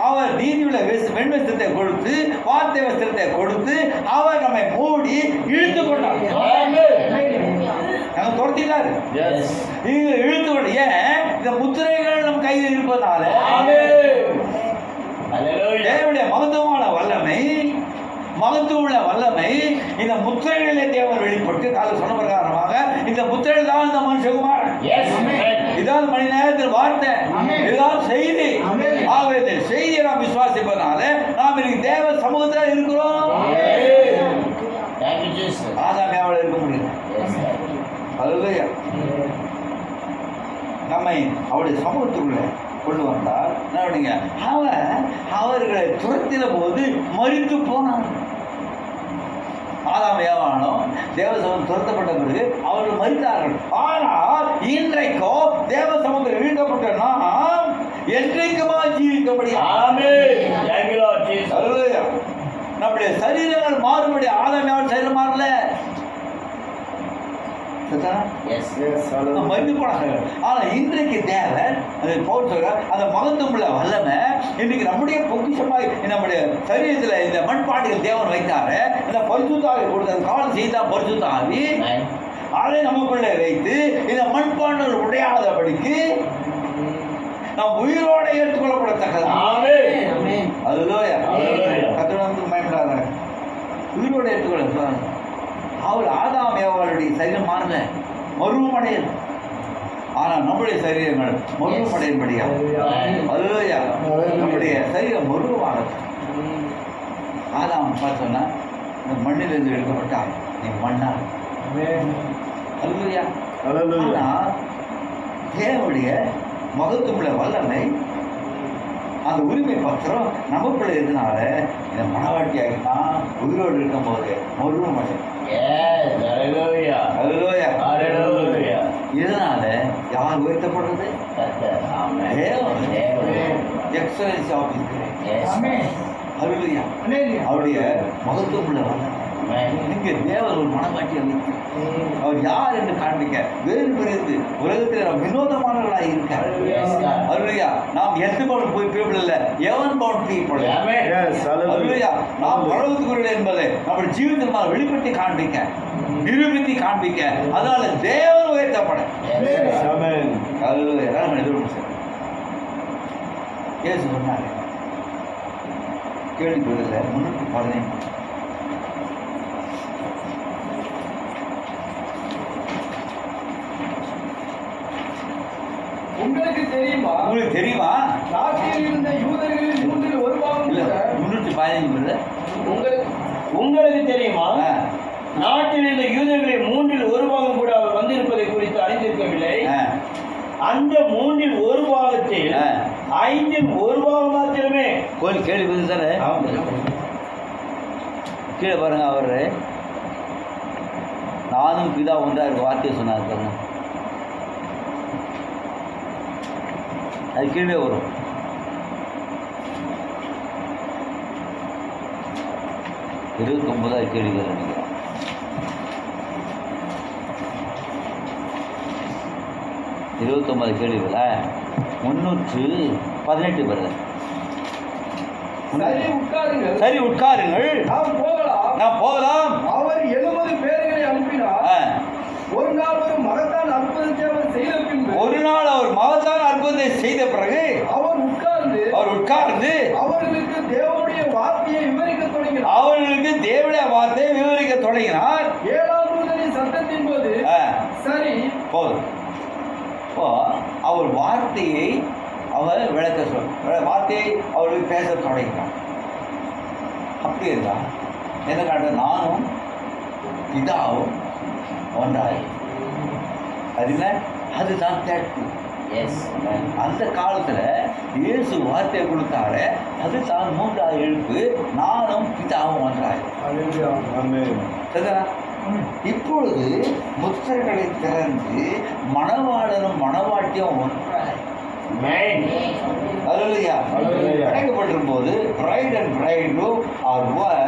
அவர் நீதியுள்ள வெண்வஸ்திரத்தை கொடுத்து வார்த்தை வஸ்திரத்தை கொடுத்து அவர் நம்மை மூடி இழுத்து கொண்டார். நாங்கள் துரத்திட்டாரு. Yes. நீங்க இழுத்து கொண்டு ஏன் இந்த முத்திரைகள் நம் கையில் இருப்பதனால தேவனுடைய மகத்துவமான வல்லமை மகத்துவமுள்ள வல்லமை இந்த முத்திரைகளிலே தேவன் வெளிப்பட்டு கால சொன்ன பிரகாரமாக இந்த முத்திரைகள் தான் இந்த மனுஷகுமார். Yes. இதான் மணி நேரத்தில் வார்த்தை, இதுதான் செய்தி. ஆகவே இந்த செய்தியை நாம் விசுவாசிப்பதனால நாம் இன்னைக்கு தேவ சமூகத்தில் இருக்கிறோம். ஆதாமியாவில் இருக்க முடியும். அல்லேலூயா. நம்மை அவருடைய சமூகத்துக்குள்ள கொண்டு வந்தார். அவர்களை துரத்தின போது மரித்து போனார். ஆதாம் ஏவாளும் தேவ சமூகம் துரத்தப்பட்ட பிறகு அவர்கள் மரித்தார்கள். ஆனால் இன்றைக்கோ தேவ சமூகத்தில் இழுக்கப்பட்ட நாம் என்றைக்குமா ஜீவிக்கப்படி நம்முடைய சரீரங்கள் மாறுபடி ஆதாம் ஏவாள் சரீரம் மாறல, மருந்து போனாங்க. ஆனா இன்றைக்கு தேவன் அந்த மகத்துவமுள்ள வல்லமை இன்னைக்கு நம்முடைய பொக்கிஷமாய் நம்முடைய சரீரத்தில் இந்த மண்பாட்டிகள் தேவன் வைத்தாரு. இந்த பரிசுத்தாவி கொடுத்த காலம் செய்தா பரிசுத்தாவி அதை நமக்குள்ளே வைத்து இந்த மண்பாண்டங்கள் உடையாதபடிக்கு நாம் உயிரோட ஏற்றுக்கொள்ளப்படத்தக்கது. அதுலோயா கத்திரந்து பயன்படாத உயிரோடு ஏற்றுக்கொள்ள. அவர் ஆதாம் ஏவாளுடைய சரீரம் மாறல, மருவமடையல். ஆனால் நம்முடைய சரீரங்கள் மருவமடையும்படியா அல்லேலூயா. நம்முடைய சரீரம் மருவமானது. ஆதாம் பார்த்தோன்னா இந்த மண்ணிலிருந்து எடுக்கப்பட்டால் நீ மண்ணா அல்லேலூயா. ஆனால் தேவனுடைய மகத்துவமுள்ள வல்லமை அந்த உரிமை பத்திரம் நமக்குள்ள இருந்தனால இந்த மனவாட்டியாகினா உயிரோடு இருக்கும் போது மருவமடை. இதனால யார் உயர்த்தப்படுறது? எக்ஸலன்ஸ் அவருடைய மகத்துவம் உள்ள வல்லமை. நீங்க தேவர் ஒரு மனவாட்டியை வைத்து அவர் யார் என்று காண்பிக்க வேறு பிரிந்து உலகத்தில் நாம் வினோதமானவர்களாக இருக்கார். அல்லேலூயா. நாம் எத்தபவுண்ட் பீப்புள் இல்ல, எவன் பவுண்ட் பீப்புள். அல்லேலூயா. நாம் பரலோகத்துக்குரியவர்கள் என்பதை நம்முடைய ஜீவிதத்தில் வெளிப்படுத்தி காண்பிக்க, நிரூபித்து காண்பிக்க, அதனால தேவன் உயர்த்தப்பட. அல்லேலூயா. இயேசு சொன்னாரு கேள்விப்படுதல 315 உங்களுக்கு தெரியுமா? நாட்டில் இருந்த யூதர்களில் 1/3 இல்ல 315 உங்களுக்கு தெரியுமா? நாட்டில் இருந்த யூதர்களில் 1/3 கூட அவர் வந்திருப்பதை குறித்து அறிந்திருக்கவில்லை. அந்த 1/3 5/1 மாத்திரமே. கோயில் கேள்வி தானே. கீழே பாருங்க, அவரு நானும் பிதா ஒன்றா இருக்கு வார்த்தையை சொன்னார் பாருங்க. அது கீழே வரும். இருபத்தொன்பதாவது கேள்விகள் நினைக்கிறேன். இருபத்தொன்பது கேள்விகள 318 வருது. சரி உட்காருங்கள், நாம் போகலாம். அவர் 70 பேர்களை அனுப்பினார். ஒரு நாள் ஒரு மகத்தான அற்புதத்தை அவர் செய்த பின்பு, ஒரு நாள் அவர் மகத்தான அற்புதத்தை செய்த பிறகு அவர் உட்கார்ந்து அவர்களுக்கு தேவனுடைய வார்த்தையை விவரிக்க தொடங்கினார். அவர்களுக்கு தேவனுடைய வார்த்தையை விவரிக்க தொடங்கினார். 7ஆம் தூதனின் சத்தத்தின் போது சரி போதும். இப்போ அவர் வார்த்தையை அவர் விளக்க வார்த்தையை அவர்களுக்கு பேச தொடங்கினார். அப்படி இருந்தா என்ன காட்ட, நானும் பிதாவும் ஒன்றாய். அதுதான் தேட்பு. அந்த காலத்துல இயேசு வார்த்தையை கொடுத்தாரு, அதுதான் 3ஆவது எழுப்பு, நானும் பிதாவும் ஒன்றாய். இப்பொழுது முத்திரைகளை திறந்து மணவாளனும் மணவாட்டியும் ஒன்றாய் அல்லேலூயா. அடைக்கப்பட்டிருக்கும் போது bride and bridegroom are one.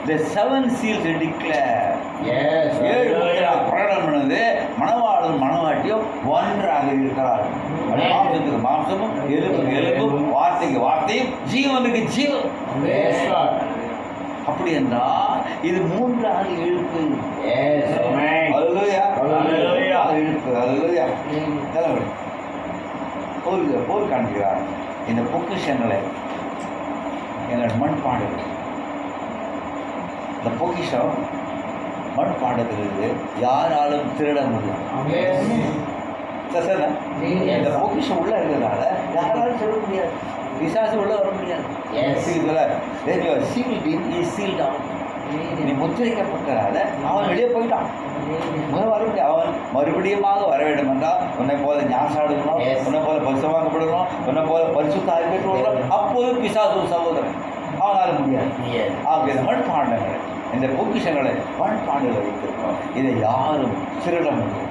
The seven seals declare. ஏழு முத்திரைகள் பிரகடனம் பண்ணது மணவாளனும் மணவாட்டியும் ஒன்றாக இருக்கிறார். மாம்சத்துக்கு மாம்சமும் எலும்புக்கு எலும்பும் வார்த்தைக்கு வார்த்தையும் ஜீவனுக்கு ஜீவன். அப்படி என்றால் இது மூன்றாக இழுப்பு. அல்லேலூயா. இழுப்பு. அல்லேலூயா. போர் காண்கிறார். இந்த பொக்கிஷங்களை எங்கள் மண்பாடுகள், இந்த பொக்கிஷம் மண்பாண்டத்திலிருந்து யாராலும் திருட முடியும். இந்த பொக்கிஷம் உள்ள இருக்கிறதுனால யாராலும் திருட முடியாது. பிசாசு உள்ள வர முடியாது. நீ முத்திரைக்கப்பட்டதால அவன் வெளியே போயிட்டான். வர முடியாது. அவன் மறுபடியுமாக வர வேண்டும் என்றால் உன்னை போல ஞாசாடுகணும், உன்னை போல பரிசுவாக்கப்படணும், உன்னை போல பரிசுத்த பெற்றுள்ளோம். அப்போது பிசாசு சகோதரன் அவனால் முடியாது. ஆகிய மண்பாண்டங்கள், இந்த பொக்கிஷங்களை மண்பாண்டில் வைத்திருக்கோம். இதை யாரும் திருட முடியும்,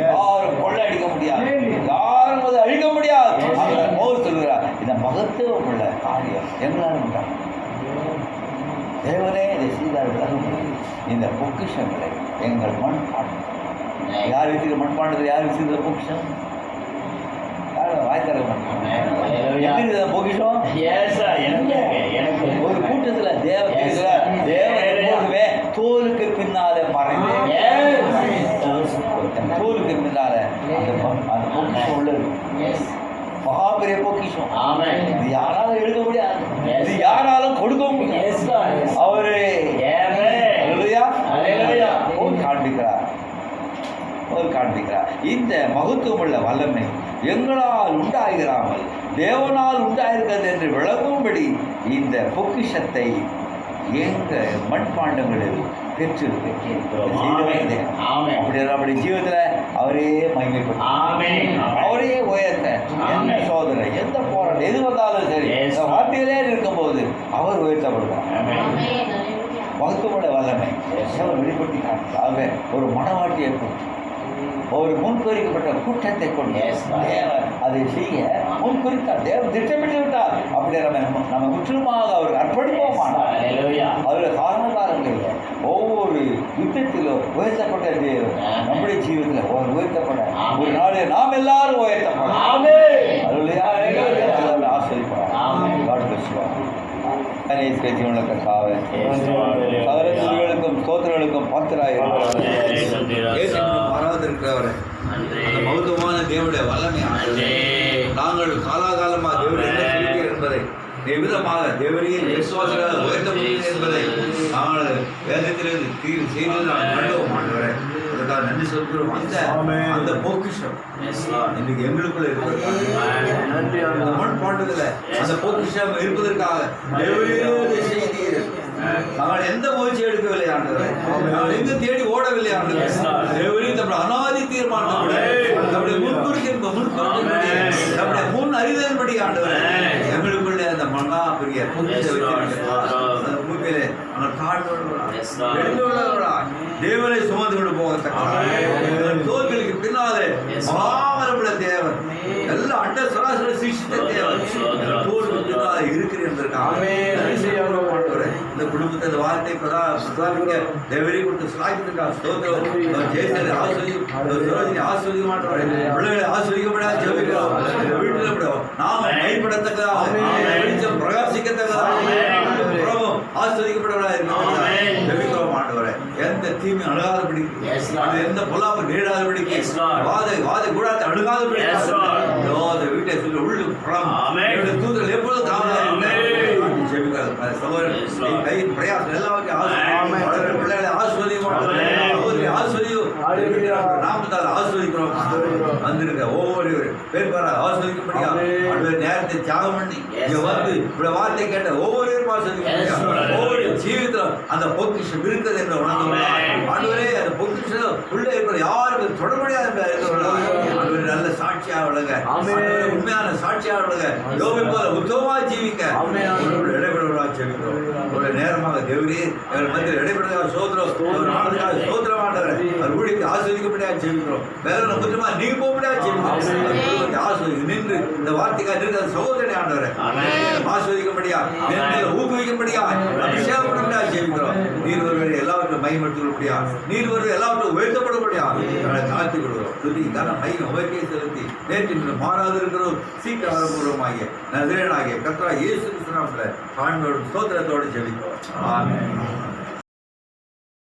யாரும் கொள்ளையடிக்க முடியாது, யாரும் அதை அழிக்க முடியாது. பவுல் சொல்கிறார், இந்த மகத்துவம் உள்ள காரியம் எங்களால் உண்டாகும். தேவனே இதை செய்தார்கள். இந்த பொக்கிஷங்களை எங்கள் மண்பாண்டம் யார் வைத்திருக்க மண்பாண்டத்தில் யார் வச்சிருக்கிற பொக்கிஷம்? வாய்த்தர பொக்கிஷம் ஒரு கூட்டத்துல தேவ தோலுக்கு பின்னால மறைந்து தோலுக்கு பின்னால அந்த பொக்கிஷம் உள்ளது. மகாபெரிய பொக்கிஷம். இது யாராலும் எழுத முடியாது, இது யாராலும் கொடுக்க முடியாது. அவரு காண்பிக்கிறார். இந்த மகத்துவம் உள்ள வல்லமை எங்களால் உண்டாகிறாமல் தேவனால் உண்டாயிருக்கிறது என்று விளங்கும்படி இந்த பொக்கிஷத்தை எங்க மண்பாண்டங்களில் பெற்றிருக்கிறோம். அப்படி ஜீவத்துல அவரே மகிமைப்பட்டார், அவரே உயர்த்த. எந்த சோதனை, எந்த போராட்டம் எது வந்தாலும் சரி, வார்த்தையிலே இருக்கும்போது அவர் உயர்த்தப்படுவார். மகத்துவமுள்ள வல்லமை வெளிப்படுத்தி காண்பாக ஒரு மனவாட்டியை ஒரு முன்குறிக்கப்பட்ட கூட்டத்தை கொண்டு அதை செய்ய முன்குறித்தார். தேவன் திட்டமிட்டு விட்டார். அப்படி நம்ம முற்றிலுமாக அவருக்கு அர்ப்பணிப்போமானால் அவருடைய காரணக்காரங்கள் ஒவ்வொரு யுத்தத்திலும் உயர்த்தப்பட்ட தேவன் நம்முடைய ஜீவத்தில் ஒரு உயர்த்தப்பட ஒரு நாள் நாம் எல்லாரும் உயர்த்தப்படும். ஆசிரியப்பார். ஜீவன கர்த்தாவே, சகல துதிகளுக்கும் ஸ்தோத்திரங்களுக்கும் பாத்திராயிருக்கிறவரை அந்த மகத்துவமான தேவனுடைய வல்லமை நாங்கள் காலாகாலமாக தேவனுடைய என்பதை எவ்விதமாக தேவனையே விசுவாசமாக உயர்த்த முடியும் என்பதை நாங்கள் வேதத்திலிருந்து செய்து நான் கண்டோம். ஆண்டவரே, அதற்காக நன்றி சொல்கிறோம். அந்த பொக்கிஷம் இன்னைக்கு எங்களுக்குள்ள இருக்கிறது. மண்பாண்டத்தில் அந்த பொக்கிஷம் இருப்பதற்காக தேவனையே செய்தீர். நாங்கள் எந்த முயற்சி எடுக்கவில்லை ஆண்டவரே, நாங்கள் எங்கு தேடி ஓடவில்லை ஆண்டவரே. தேவனே நம்முடைய அனாதி தீர்மானம், நம்முடைய நம்முடைய முன் அறிதல்படி ஆண்டவரே எங்களுக்குள்ளே அந்த மகா பெரிய பூமியிலே தேவனை சுமந்து கொண்டு போகத்தக்க தோல்களுக்கு பின்னாலே மகாமரமுள்ள தேவன் எல்லா அண்ட சராசரி சிருஷ்டித்த தேவன் தோல்களுக்கு பின்னாலே இருக்கிறேன் என்பதற்காக இந்த குடும்பத்தை இந்த வார்த்தை பிரதாபிக்க தேவரை கொடுத்து சிலாய்க்கிறதுக்காக ஸ்தோத்திரம். ஜெயசரி ஆசிரியர் ஆசிரிய மாட்டோம், பிள்ளைகளை ஆசிரியப்படாது ஜெபிக்கிறோம். வீட்டில் நாம் மைப்படத்தக்கதாக வெளிச்சம் பிரகாசிக்கத்தக்கதாக ஆசிரியப்படவராக ஜெபிக்கிறோம். ஆண்டவரே, எந்த தீமை அணுகாதபடி, எந்த பொல்லாப்பு நேடாதபடிக்கு, வாதை கூடாத அணுகாதபடி வீட்டை சொல்லி உள்ளு தூதர்கள் எப்பொழுதும் காவலாக கையின் பிரயாசம் எல்லாவற்றையும் பிள்ளைகளை நாமத்தால் ஆஸ்வதிக்கிறோம். வந்திருக்க ஒவ்வொரு பேர் ஆஸ்வதிக்கப்படியா நேரத்தை தியாகம் பண்ணி வந்து இப்படி வார்த்தை கேட்ட ஒவ்வொருவரும் ஆஸ்வதிக்க ஒவ்வொரு ஜீவிதம் அந்த பொக்கிஷம் இருக்குது என்ற உணர்ந்தவரே அந்த பொக்கிஷம் உள்ளே இருக்கிற யாருக்கும் தொட முடியாது நல்ல சாட்சியாக விளங்க, உண்மையான சாட்சியாக விளங்க, யோகி போல உத்தமமாக ஜீவிக்க இடைபெறுவதாக ஜெபிக்கிறோம். ஒரு நேரமாக தேவரே எங்கள் மத்தியில் இடைபெறுவதாக சோதரம் சோதரமானவர் அவர் ஊழியத்தை ஆஸ்வதிக்க வைக்கப்படியா ஜெபிக்கிறோம். வேதனை குற்றமா நீங்க போகப்படியா ஜெபிக்கிறோம். ஆஸ்வதி நின்று இந்த வார்த்தைக்காக இருக்கிற சகோதரனை ஆண்டவரை ஆஸ்வதிக்கப்படியா ஊக்குவிக்கப்படியா அபிஷேகப்படியா ஜெபிக்கிறோம். நீர் ஒருவரை எல்லாவற்றும் மையப்படுத்தப்படியா, நீர் ஒருவர் எல்லாவற்றும் உயர்த்தப்படப்படியா காத்து விடுவோம். துதிக்கான மையம் உயர்த்தியை செலுத்தி நேற்று மாறாது இருக்கிறோம். சீக்கிரம் வரப்பூர்வமாகிய நசரேயனாகிய கர்த்தராகிய இயேசு கிறிஸ்துவின் நாமத்திலே தாழ்மையோடும் ஸ்தோத்திரத்தோடு ஜெபிக்கிறோம். ஆமென்.